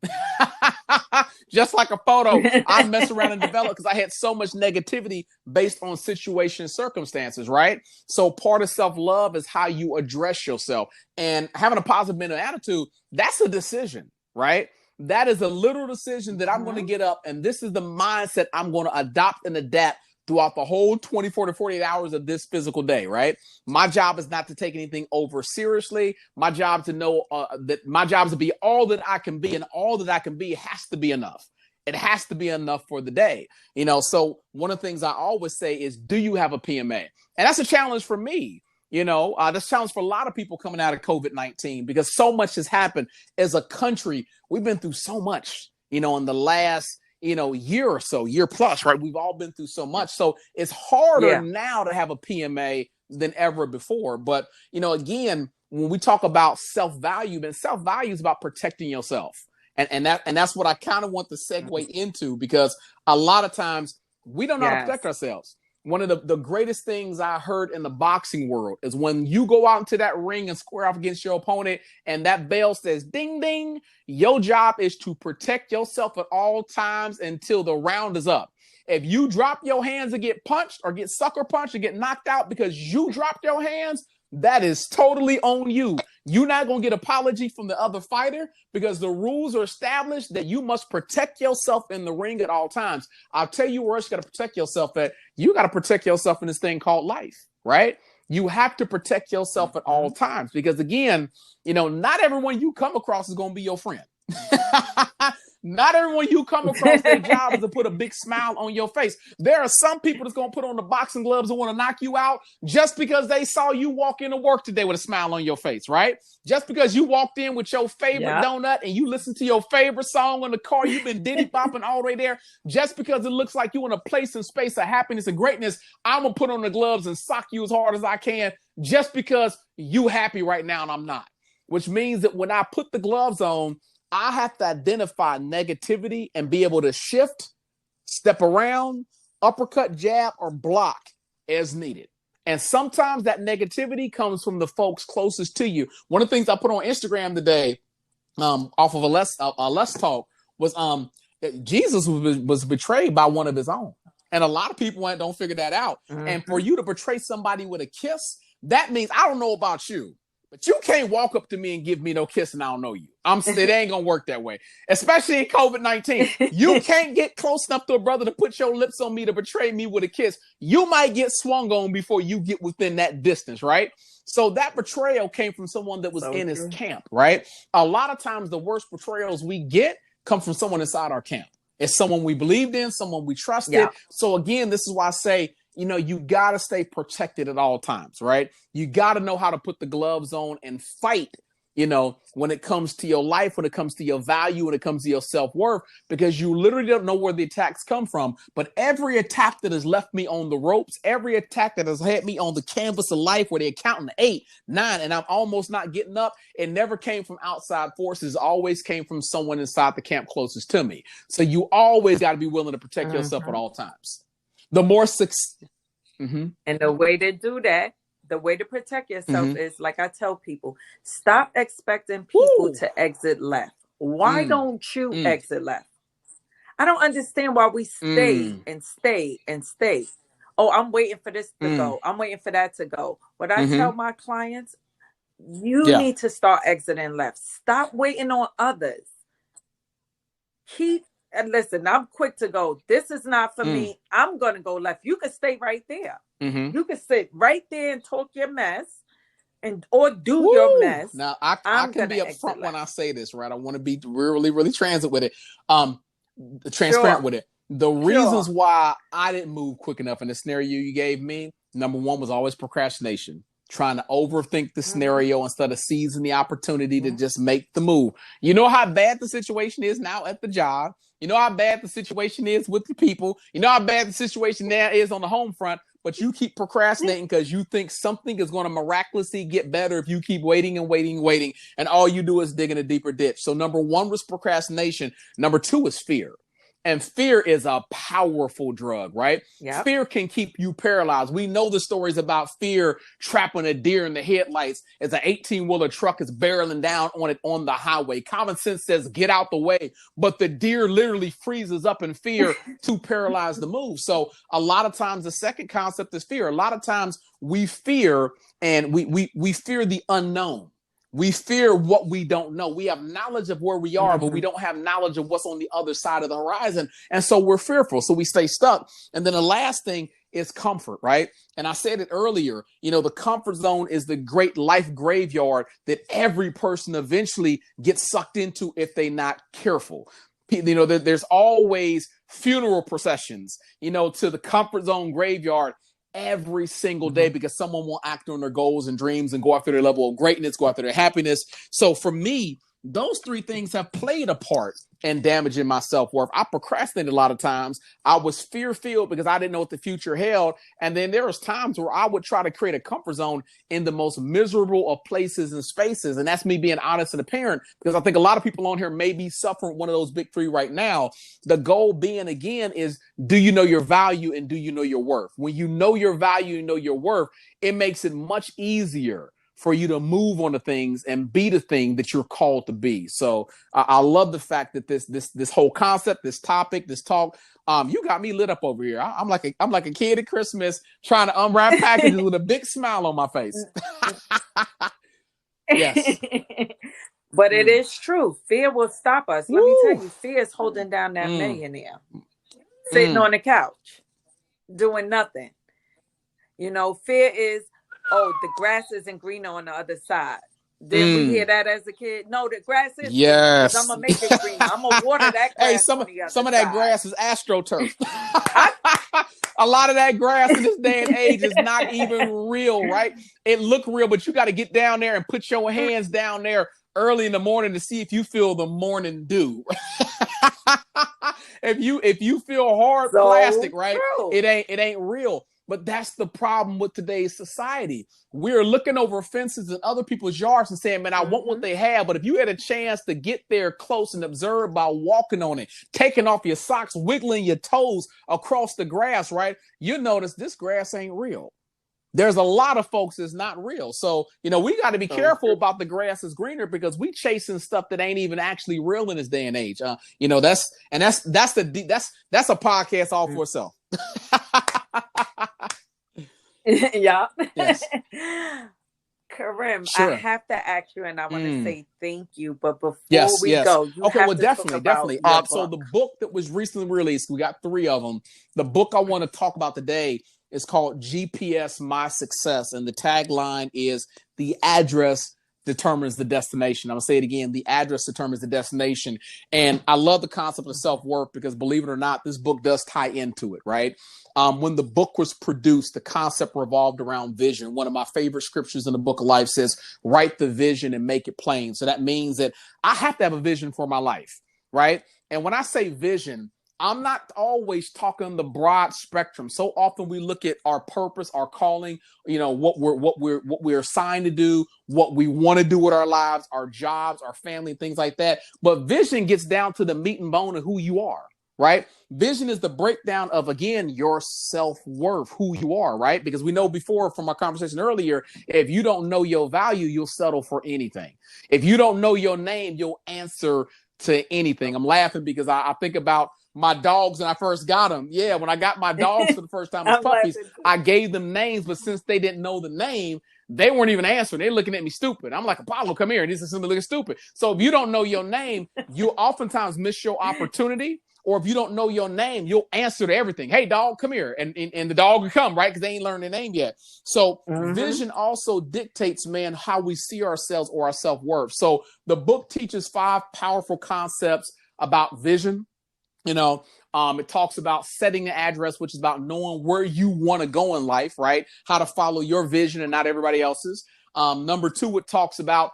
Just like a photo, I'd mess around and develop because I had so much negativity based on situation and circumstances, right? So part of self-love is how you address yourself, and having a positive mental attitude, that's a decision, right? That is a little decision that I'm going to get up, and this is the mindset I'm going to adopt and adapt throughout the whole 24 to 48 hours of this physical day, right? My job is not to take anything over seriously. My job is to know that my job is to be all that I can be, and all that I can be has to be enough. It has to be enough for the day. So one of the things I always say is, do you have a PMA? And that's a challenge for me. That's a challenge for a lot of people coming out of COVID-19 because so much has happened as a country. We've been through so much, in the last, year or so, year plus, right? We've all been through so much. So it's harder now to have a PMA than ever before. But, again, when we talk about self-value, then self-value is about protecting yourself. And that's what I kind of want to segue into, because a lot of times we don't know how to protect ourselves. One of the greatest things I heard in the boxing world is when you go out into that ring and square off against your opponent and that bell says ding, ding, your job is to protect yourself at all times until the round is up. If you drop your hands and get punched or get sucker punched or get knocked out because you dropped your hands, that is totally on you. You're not going to get apology from the other fighter because the rules are established that you must protect yourself in the ring at all times. I'll tell you where else you got to protect yourself at. You got to protect yourself in this thing called life, right? You have to protect yourself at all times because, again, not everyone you come across is going to be your friend. Not everyone you come across, their job is to put a big smile on your face. There are some people that's going to put on the boxing gloves and want to knock you out just because they saw you walk into work today with a smile on your face, right? Just because you walked in with your favorite donut and you listen to your favorite song on the car, you've been diddy bopping all the way there. Just because it looks like you're in a place and space of happiness and greatness, I'm going to put on the gloves and sock you as hard as I can just because you happy right now and I'm not. Which means that when I put the gloves on, I have to identify negativity and be able to shift, step around, uppercut, jab, or block as needed. And sometimes that negativity comes from the folks closest to you. One of the things I put on Instagram today, off of a less talk, was Jesus was betrayed by one of his own. And a lot of people don't figure that out. And for you to betray somebody with a kiss, that means I don't know about you, but you can't walk up to me and give me no kiss and I don't know you. It ain't gonna work that way, especially in COVID-19. You can't get close enough to a brother to put your lips on me to betray me with a kiss. You might get swung on before you get within that distance, right? So that betrayal came from someone that was in his camp, right? A lot of times the worst betrayals we get come from someone inside our camp. It's someone we believed in, someone we trusted. Yeah. So again, this is why I say, you got to stay protected at all times, right? You got to know how to put the gloves on and fight, when it comes to your life, when it comes to your value, when it comes to your self-worth, because you literally don't know where the attacks come from. But every attack that has left me on the ropes, every attack that has had me on the canvas of life where they're counting 8, 9, and I'm almost not getting up, it never came from outside forces, always came from someone inside the camp closest to me. So you always got to be willing to protect yourself at all times. The more success. And the way to do that, the way to protect yourself is, like I tell people, stop expecting people to exit left. Why don't you exit left? I don't understand why we stay and stay and stay. Oh, I'm waiting for this to go. I'm waiting for that to go. What I tell my clients, you need to start exiting left. Stop waiting on others. And listen, I'm quick to go. This is not for me. I'm going to go left. You can stay right there. You can sit right there and talk your mess or do your mess. Now, I can be upfront when I say this, right? I want to be really, really transparent with it. The reasons why I didn't move quick enough in the scenario you gave me, number one was always procrastination. Trying to overthink the scenario instead of seizing the opportunity to just make the move. You know how bad the situation is now at the job. You know how bad the situation is with the people. You know how bad the situation now is on the home front, but you keep procrastinating because you think something is going to miraculously get better if you keep waiting and waiting and waiting, and all you do is dig in a deeper ditch. So number one was procrastination. Number two is fear. And fear is a powerful drug, right? Yep. Fear can keep you paralyzed. We know the stories about fear trapping a deer in the headlights as an 18-wheeler truck is barreling down on it on the highway. Common sense says, get out the way. But the deer literally freezes up in fear to paralyze the move. So a lot of times the second concept is fear. A lot of times we fear, and we fear the unknown. We fear what we don't know. We have knowledge of where we are, but we don't have knowledge of what's on the other side of the horizon. And so we're fearful. So we stay stuck. And then the last thing is comfort, right? And I said it earlier, the comfort zone is the great life graveyard that every person eventually gets sucked into if they're not careful. There's always funeral processions, to the comfort zone graveyard every single day because someone will act on their goals and dreams and go after their level of greatness, go after their happiness. So for me, those three things have played a part in damaging my self-worth. I procrastinated a lot of times. I was fear-filled because I didn't know what the future held. And then there was times where I would try to create a comfort zone in the most miserable of places and spaces. And that's me being honest and a parent, because I think a lot of people on here may be suffering one of those big three right now. The goal being, again, is do you know your value and do you know your worth? When you know your value and know your worth, it makes it much easier for you to move on to things and be the thing that you're called to be. So I love the fact that this whole concept, this topic, this talk, you got me lit up over here. I'm like a kid at Christmas trying to unwrap packages with a big smile on my face. Yes. But it is true. Fear will stop us. Let me tell you, fear is holding down that millionaire sitting on the couch doing nothing. Fear is, the grass isn't greener on the other side. Did we hear that as a kid? No, the grass is greener. Yes. I'm going to make it greener. I'm going to water that grass. Hey, some of that grass is AstroTurf. A lot of that grass in this day and age is not even real, right? It look real, but you got to get down there and put your hands down there early in the morning to see if you feel the morning dew. If you feel hard plastic, right? True. It ain't real. But that's the problem with today's society. We're looking over fences in other people's yards and saying, man, I want what they have. But if you had a chance to get there close and observe by walking on it, taking off your socks, wiggling your toes across the grass, right? You notice this grass ain't real. There's a lot of folks that's not real. So, we got to be careful about the grass is greener because we chasing stuff that ain't even actually real in this day and age. That's a podcast all for itself. Yeah. Yes. Karim, I Sure. have to ask you, and I want to say thank you. But before Yes, we yes. go, you Okay, have well, to talk definitely, about definitely. your So book. the book that was recently released, we got 3 of them. The book I want to talk about today is called G.P.S My Success, and the tagline is "The address determines the destination." I'm gonna say it again: the address determines the destination. And I love the concept of self-worth because, believe it or not, this book does tie into it, right? When the book was produced, the concept revolved around vision. One of my favorite scriptures in the book of life says, write the vision and make it plain. So that means that I have to have a vision for my life, right? And when I say vision, I'm not always talking the broad spectrum. So often we look at our purpose, our calling, what we're assigned to do, what we want to do with our lives, our jobs, our family, things like that. But vision gets down to the meat and bone of who you are, right? Vision is the breakdown of, again, your self-worth, who you are, right? Because we know before from our conversation earlier, if you don't know your value, you'll settle for anything. If you don't know your name, you'll answer to anything. I'm laughing because I think about my dogs when I first got them. Yeah, when I got my dogs for the first time as I'm puppies, laughing too. I gave them names, but since they didn't know the name, they weren't even answering. They're looking at me stupid. I'm like, Apollo, come here. And this is simply looking stupid. So if you don't know your name, you oftentimes miss your opportunity. Or if you don't know your name, you'll answer to everything. Hey, dog, come here. And the dog will come, right? Because they ain't learned their name yet. So vision also dictates, man, how we see ourselves or our self-worth. So the book teaches 5 powerful concepts about vision. It talks about setting an address, which is about knowing where you want to go in life, right? How to follow your vision and not everybody else's. Number 2, it talks about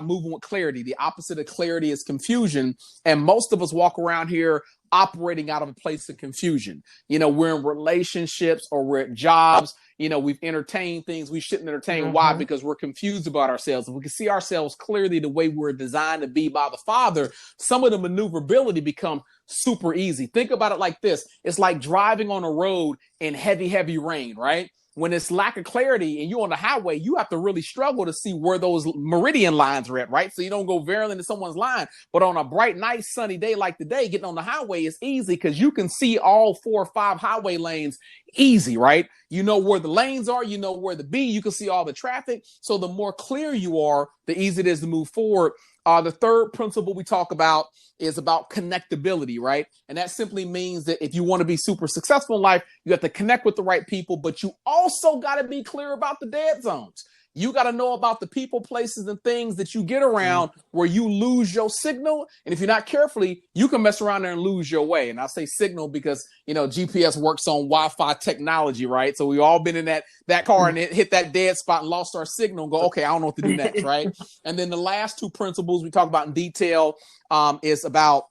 moving with clarity. The opposite of clarity is confusion. And most of us walk around here operating out of a place of confusion. We're in relationships or we're at jobs. We've entertained things we shouldn't entertain. Why? Because we're confused about ourselves. If we can see ourselves clearly the way we're designed to be by the Father, some of the maneuverability becomes super easy. Think about it like this. It's like driving on a road in heavy, heavy rain, right? When it's lack of clarity and you're on the highway, you have to really struggle to see where those meridian lines are at, right? So you don't go veering into someone's line. But on a bright, nice, sunny day like today, getting on the highway is easy because you can see all 4 or 5 highway lanes easy, right? You know where the lanes are, you know where to be, you can see all the traffic. So the more clear you are, the easier it is to move forward. The third principle we talk about is about connectability, right? And that simply means that if you want to be super successful in life, you have to connect with the right people, but you also got to be clear about the dead zones. You got to know about the people, places, and things that you get around where you lose your signal. And if you're not carefully, you can mess around there and lose your way. And I say signal because, GPS works on Wi-Fi technology, right? So we've all been in that car and it hit that dead spot and lost our signal and go, okay, I don't know what to do next, right? And then the last 2 principles we talk about in detail is about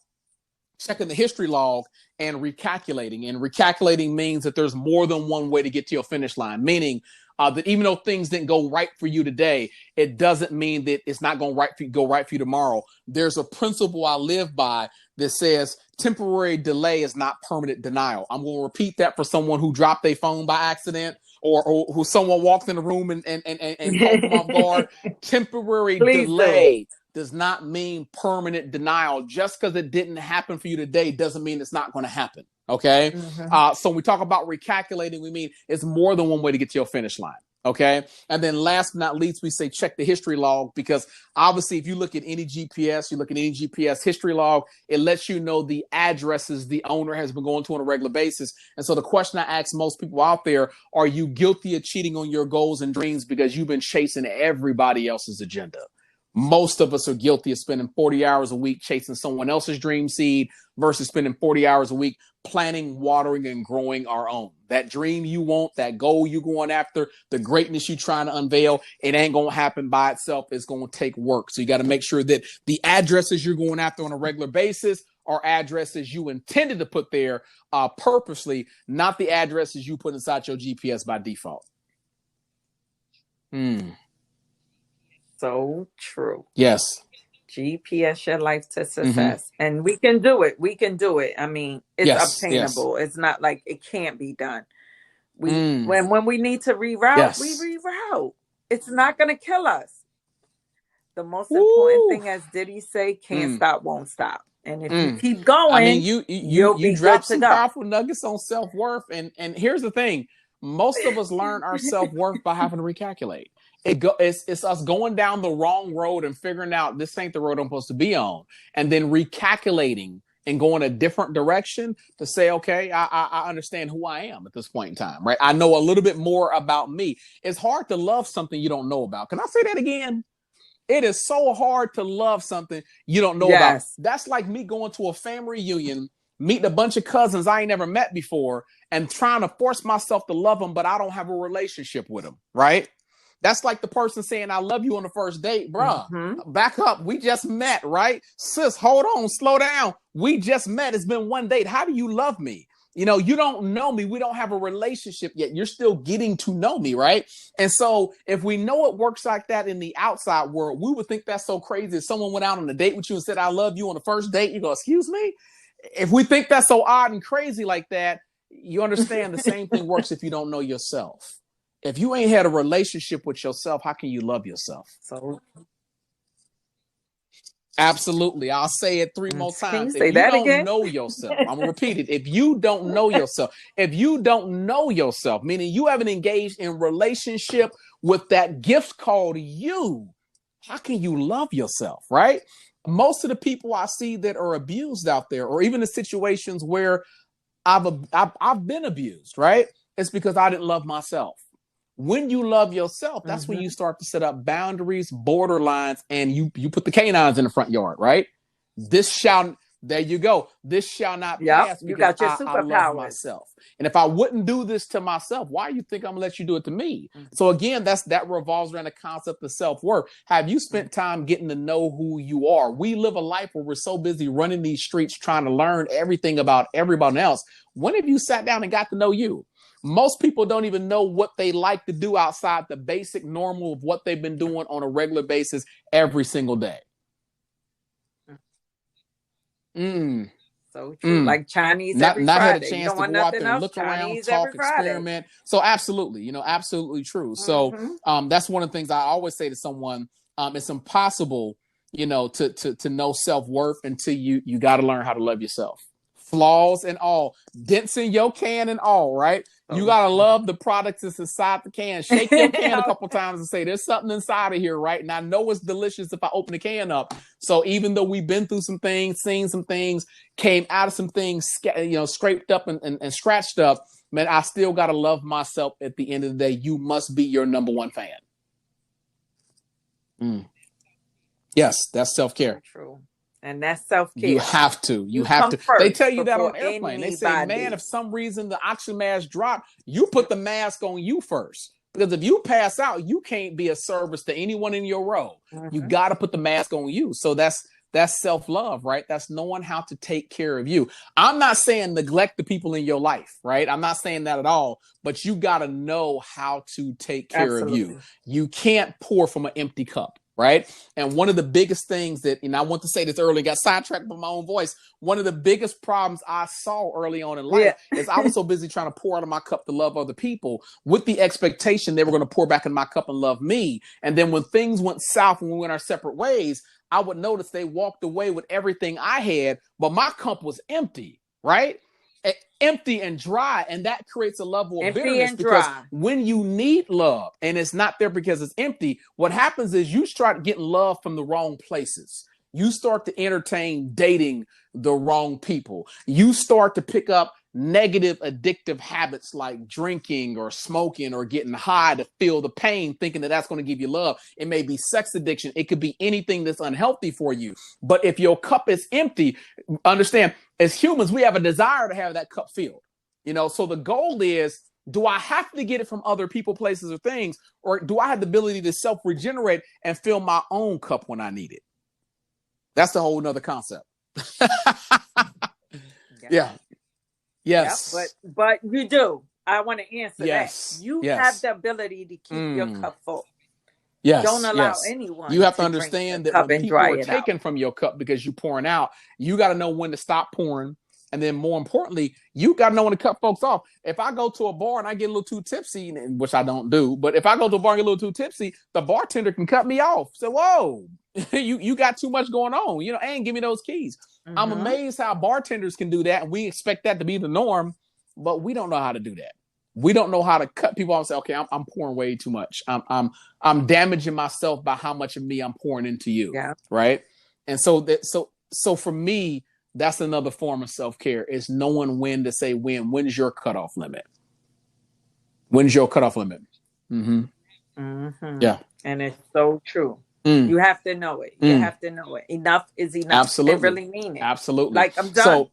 checking the history log and recalculating. And recalculating means that there's more than one way to get to your finish line, meaning that even though things didn't go right for you today, it doesn't mean that it's not going to go right for you tomorrow. There's a principle I live by that says temporary delay is not permanent denial. I'm going to repeat that for someone who dropped their phone by accident or who someone walked in the room and caught them off guard. Temporary delay does not mean permanent denial. Just because it didn't happen for you today doesn't mean it's not going to happen. Okay. So when we talk about recalculating, we mean it's more than one way to get to your finish line. Okay. And then last but not least, we say check the history log, because obviously if you look at any GPS, you look at any GPS history log, it lets you know the addresses the owner has been going to on a regular basis. And so the question I ask most people out there, are you guilty of cheating on your goals and dreams because you've been chasing everybody else's agenda? Most of us are guilty of spending 40 hours a week chasing someone else's dream seed versus spending 40 hours a week planting, watering, and growing our own. That dream you want, that goal you're going after, the greatness you're trying to unveil, it ain't going to happen by itself. It's going to take work. So you got to make sure that the addresses you're going after on a regular basis are addresses you intended to put there purposely, not the addresses you put inside your GPS by default. So true. Yes. GPS your life to success. And we can do it. We can do it. I mean, it's obtainable. It's not like it can't be done. When we need to reroute, we reroute. It's not going to kill us. The most important thing, as Diddy say, can't stop, won't stop. And if you keep going, I mean, you you'll be dropped good to some go. powerful nuggets on self-worth. And here's the thing. most of us learn our self-worth by having to recalculate. It's us going down the wrong road and figuring out this ain't the road I'm supposed to be on, and then recalculating and going a different direction to say, okay, I understand who I am at this point in time, right? I know a little bit more about me. It's hard to love something you don't know about. Can I say that again? It is so hard to love something you don't know about. That's like me going to a family reunion, meeting a bunch of cousins I ain't never met before, and trying to force myself to love them, but I don't have a relationship with them, right? That's like the person saying, I love you on the first date. Bruh, back up. We just met, right? Sis, hold on, slow down. We just met. It's been one date. How do you love me? You know, you don't know me. We don't have a relationship yet. You're still getting to know me, right? And so if we know it works like that in the outside world, we would think that's so crazy. If someone went out on a date with you and said, I love you on the first date, you go, excuse me? If we think that's so odd and crazy like that, you understand the same thing works if you don't know yourself. If you ain't had a relationship with yourself, how can you love yourself? So absolutely. I'll say it 3 more times. If you don't know yourself, I'm going to repeat it. If you don't know yourself, meaning you haven't engaged in relationship with that gift called you, how can you love yourself, right? Most of the people I see that are abused out there, or even the situations where I've been abused, right? It's because I didn't love myself. When you love yourself, that's when you start to set up boundaries, borderlines, and you put the canines in the front yard, right? There you go. This shall not pass because I love myself. And if I wouldn't do this to myself, why do you think I'm gonna let you do it to me? So again, that revolves around the concept of self-worth. Have you spent time getting to know who you are? We live a life where we're so busy running these streets trying to learn everything about everybody else. When have you sat down and got to know you? Most people don't even know what they like to do outside the basic normal of what they've been doing on a regular basis every single day. So true. Like Chinese every Friday. Had a chance to go out there and look around, talk, experiment. So absolutely, absolutely true. So that's one of the things I always say to someone. It's impossible, to know self-worth until you got to learn how to love yourself. Flaws and all, dents in your can and all, right? You got to love the product that's inside the can. Shake your can a couple times and say, there's something inside of here, right? And I know it's delicious if I open the can up. So even though we've been through some things, seen some things, came out of some things, scraped up and scratched up, man, I still got to love myself at the end of the day. You must be your number one fan. Yes, that's self-care. True. And that's self-care. You have to. You have to. They tell you that on airplane. They say, man, if some reason the oxygen mask drop, you put the mask on you first. Because if you pass out, you can't be a service to anyone in your row. You got to put the mask on you. So that's self-love, right? That's knowing how to take care of you. I'm not saying neglect the people in your life, right? I'm not saying that at all. But you got to know how to take care of you. You can't pour from an empty cup. Right. And one of the biggest things that, and I want to say this earlier, got sidetracked by my own voice. One of the biggest problems I saw early on in life is I was so busy trying to pour out of my cup to love other people with the expectation they were going to pour back in my cup and love me. And then when things went south and we went our separate ways, I would notice they walked away with everything I had, but my cup was empty. Right. Empty and dry, and that creates a level of bitterness because when you need love and it's not there because it's empty, what happens is you start getting love from the wrong places. You start to entertain dating the wrong people. You start to pick up negative addictive habits like drinking or smoking or getting high to feel the pain, thinking that that's going to give you love. It may be sex addiction. It could be anything that's unhealthy for you. But if your cup is empty, understand, as humans, we have a desire to have that cup filled. So the goal is, do I have to get it from other people, places, or things, or do I have the ability to self-regenerate and fill my own cup when I need it? That's a whole nother concept. Yeah. Yes. Yeah, but you do. I want to answer that. You have the ability to keep your cup full. Yes. Don't allow anyone. You have to understand that when people are taking from your cup because you're pouring out, you got to know when to stop pouring. And then more importantly, you got to know when to cut folks off. If I go to a bar and I get a little too tipsy, which I don't do, but if I go to a bar and get a little too tipsy, the bartender can cut me off. So, whoa, you got too much going on. And give me those keys. I'm amazed how bartenders can do that. And we expect that to be the norm, but we don't know how to do that. we don't know how to cut people off and say, okay, I'm pouring way too much. I'm damaging myself by how much of me I'm pouring into you. Yeah. Right. And so for me, that's another form of self-care, is knowing when to say when. When's your cutoff limit? When's your cutoff limit? Mm-hmm. Mm-hmm. Yeah. And it's so true. You have to know it. You have to know it. Enough is enough. Absolutely. And really mean it. Absolutely. Like, I'm done.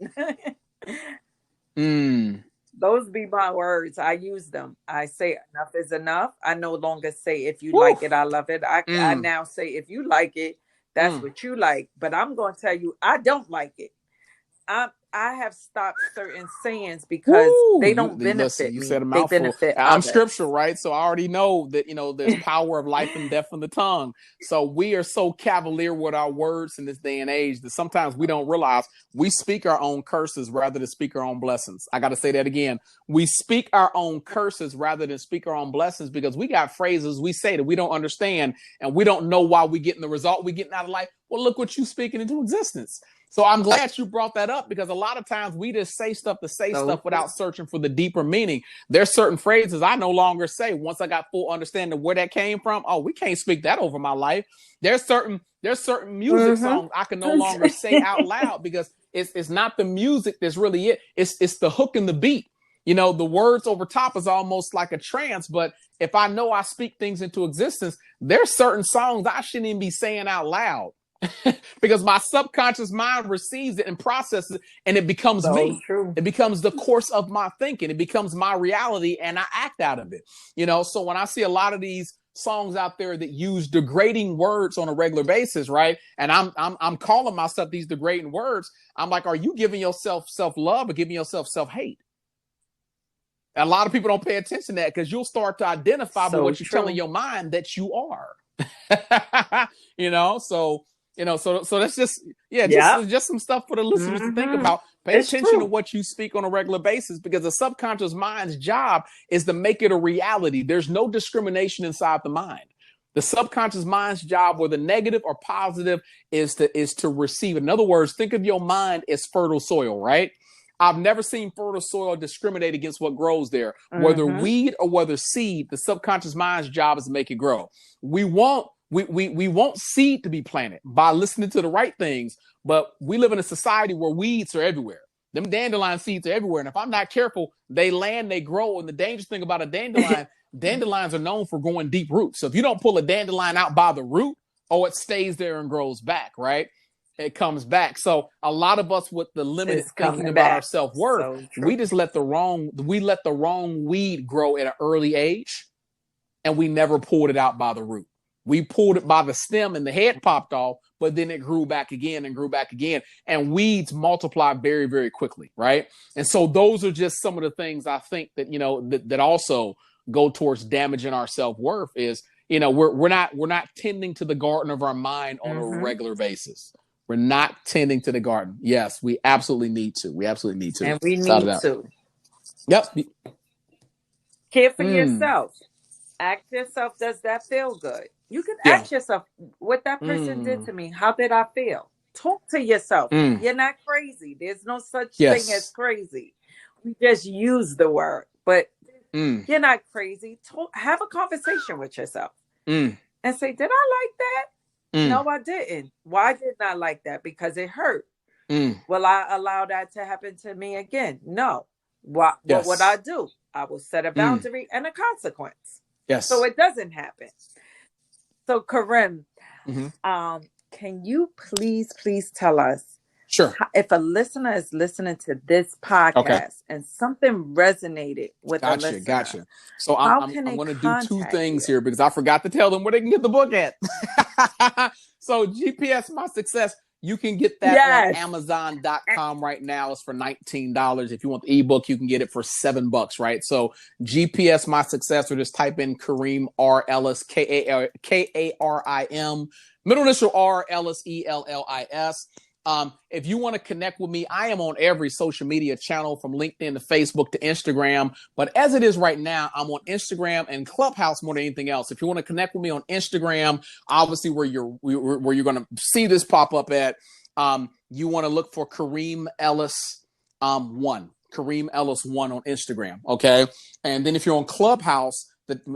So, those be my words. I use them. I say enough is enough. I no longer say if you like it, I love it. I now say if you like it, that's what you like. But I'm going to tell you, I don't like it. I have stopped certain sayings because they don't benefit me. Said a mouthful. They benefit I'm others. scriptural, right? So I already know that, there's power of life and death in the tongue. So we are so cavalier with our words in this day and age that sometimes we don't realize we speak our own curses rather than speak our own blessings. I got to say that again. We speak our own curses rather than speak our own blessings, because we got phrases we say that we don't understand, and we don't know why we getting the result we getting out of life. Well, look what you speaking into existence. So I'm glad you brought that up, because a lot of times we just say stuff to say stuff without searching for the deeper meaning. There's certain phrases I no longer say once I got full understanding of where that came from. Oh, we can't speak that over my life. There's certain music songs I can no longer say out loud, because it's not the music that's really it. It's the hook and the beat. The words over top is almost like a trance. But if I know I speak things into existence, there's certain songs I shouldn't even be saying out loud. Because my subconscious mind receives it and processes it, and it becomes me. True. It becomes the course of my thinking. It becomes my reality, and I act out of it. So when I see a lot of these songs out there that use degrading words on a regular basis, right? And I'm calling myself these degrading words. I'm like, are you giving yourself self-love or giving yourself self-hate? And a lot of people don't pay attention to that, because you'll start to identify by what you're telling your mind that you are. So that's just some stuff for the listeners to think about. Pay attention to what you speak on a regular basis, because the subconscious mind's job is to make it a reality. There's no discrimination inside the mind. The subconscious mind's job, whether negative or positive, is to receive. In other words, think of your mind as fertile soil, right? I've never seen fertile soil discriminate against what grows there. Whether weed or whether seed, the subconscious mind's job is to make it grow. We want seed to be planted by listening to the right things, but we live in a society where weeds are everywhere. Them dandelion seeds are everywhere. And if I'm not careful, they land, they grow. And the dangerous thing about a dandelion, dandelions are known for growing deep roots. So if you don't pull a dandelion out by the root, it stays there and grows back, right? It comes back. So a lot of us with the limited thinking about our self-worth, we just let the wrong weed grow at an early age, and we never pulled it out by the root. We pulled it by the stem and the head popped off, but then it grew back again and grew back again. And weeds multiply very, very quickly, right? And so those are just some of the things I think that, that also go towards damaging our self-worth is, we're not tending to the garden of our mind on a regular basis. We're not tending to the garden. Yes, we absolutely need to. We absolutely need to. And we need to. Yep. Care for yourself. Ask yourself, does that feel good? You can ask yourself, what that person did to me, how did I feel? Talk to yourself. You're not crazy. There's no such thing as crazy. We just use the word, but you're not crazy. Have a conversation with yourself and say, did I like that? No, I didn't. Why didn't I like that? Because it hurt. Will I allow that to happen to me again? No. What would I do? I will set a boundary and a consequence. Yes. So it doesn't happen. So Karim, can you please tell us, sure, if a listener is listening to this podcast and something resonated with a listener? Gotcha. So I'm going to do two things here, because I forgot to tell them where they can get the book at. So G.P.S My Success, you can get that on Amazon.com right now. It's for $19. If you want the ebook, you can get it for $7, right? So G.P.S My Success, or just type in Karim R. Ellis, Karim, middle initial R, Ellis, Ellis. If you want to connect with me, I am on every social media channel from LinkedIn to Facebook to Instagram. But as it is right now, I'm on Instagram and Clubhouse more than anything else. If you want to connect with me on Instagram, obviously where you're going to see this pop up at, you want to look for Karim Ellis 1. Karim Ellis 1 on Instagram. Okay. And then if you're on Clubhouse,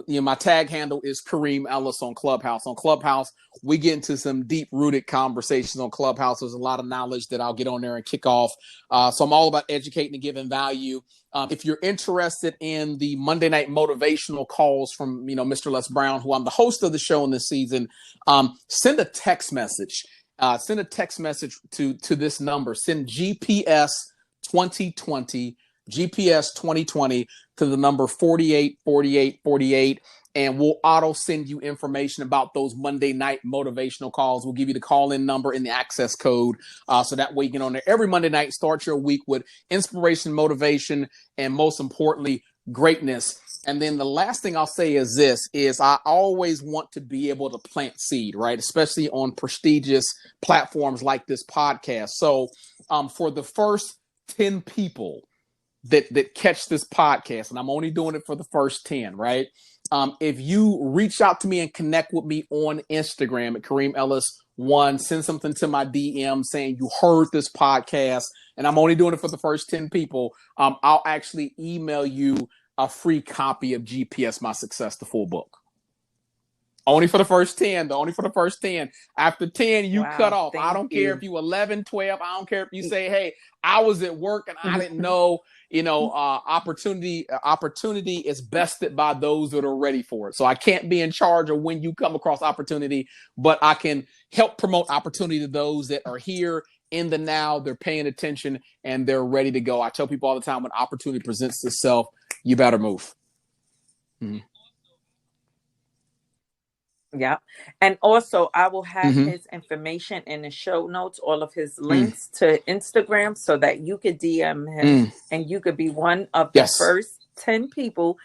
my tag handle is Karim Ellis on Clubhouse. On Clubhouse, we get into some deep-rooted conversations on Clubhouse. There's a lot of knowledge that I'll get on there and kick off. So I'm all about educating and giving value. If you're interested in the Monday night motivational calls from, Mr. Les Brown, who I'm the host of the show in this season, send a text message. Send a text message to this number. Send GPS 2020, GPS 2020 to the number 484848, and we'll auto send you information about those Monday night motivational calls. We'll give you the call-in number and the access code, so that way you get on there every Monday night. Start your week with inspiration, motivation, and most importantly, greatness. And then the last thing I'll say is this, is I always want to be able to plant seed, right? Especially on prestigious platforms like this podcast. So for the first 10 people that catch this podcast, and I'm only doing it for the first 10, right? If you reach out to me and connect with me on Instagram at Karim Ellis 1, send something to my DM saying you heard this podcast, and I'm only doing it for the first 10 people, I'll actually email you a free copy of G.P.S My Success, the full book. Only for the first 10, though. Only for the first 10. After 10, you cut off. I don't care if you 11, 12. I don't care if you say, hey, I was at work and I didn't know, opportunity is bested by those that are ready for it. So I can't be in charge of when you come across opportunity, but I can help promote opportunity to those that are here in the now. They're paying attention and they're ready to go. I tell people all the time, when opportunity presents itself, you better move. Mm-hmm. Yeah. And also I will have his information in the show notes, all of his links to Instagram, so that you could DM him and you could be one of the first 10 people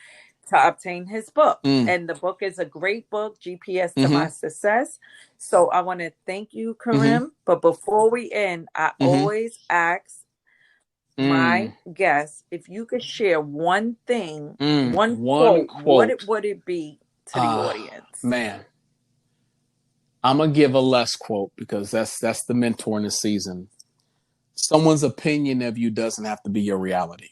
to obtain his book. And the book is a great book, GPS to My Success. So I want to thank you, Karim. But before we end, I always ask my guests if you could share one thing, one quote, what would it be to the audience? Man, I'm going to give a Les quote, because that's the mentor in this season. Someone's opinion of you doesn't have to be your reality.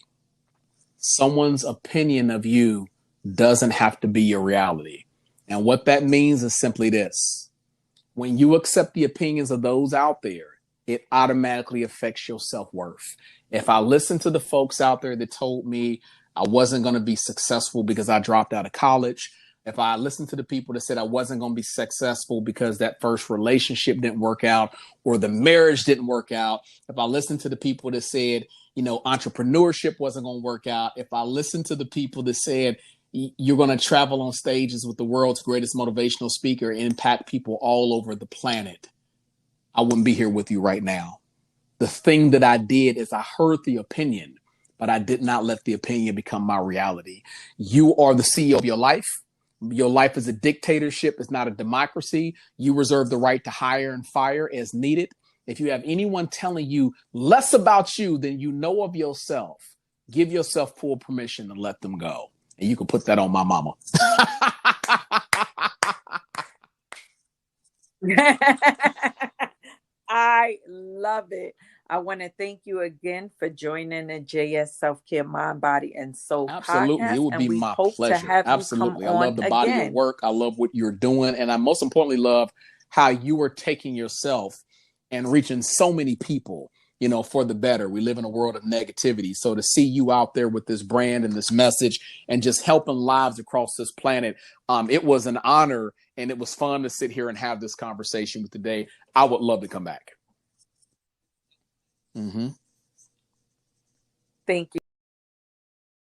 Someone's opinion of you doesn't have to be your reality. And what that means is simply this: when you accept the opinions of those out there, it automatically affects your self-worth. If I listen to the folks out there that told me I wasn't going to be successful because I dropped out of college, if I listened to the people that said I wasn't going to be successful because that first relationship didn't work out or the marriage didn't work out, if I listened to the people that said, entrepreneurship wasn't going to work out, if I listened to the people that said you're going to travel on stages with the world's greatest motivational speaker and impact people all over the planet, I wouldn't be here with you right now. The thing that I did is I heard the opinion, but I did not let the opinion become my reality. You are the CEO of your life. Your life is a dictatorship. It's not a democracy. You reserve the right to hire and fire as needed. If you have anyone telling you less about you than you know of yourself, give yourself full permission to let them go. And you can put that on my mama. I love it. I want to thank you again for joining the JS Self-Care Mind, Body, and Soul Absolutely. podcast. It would be my pleasure. Absolutely. I love the body of work. I love what you're doing. And I most importantly love how you are taking yourself and reaching so many people, for the better. We live in a world of negativity. So to see you out there with this brand and this message and just helping lives across this planet, it was an honor, and it was fun to sit here and have this conversation with today. I would love to come back. Thank you.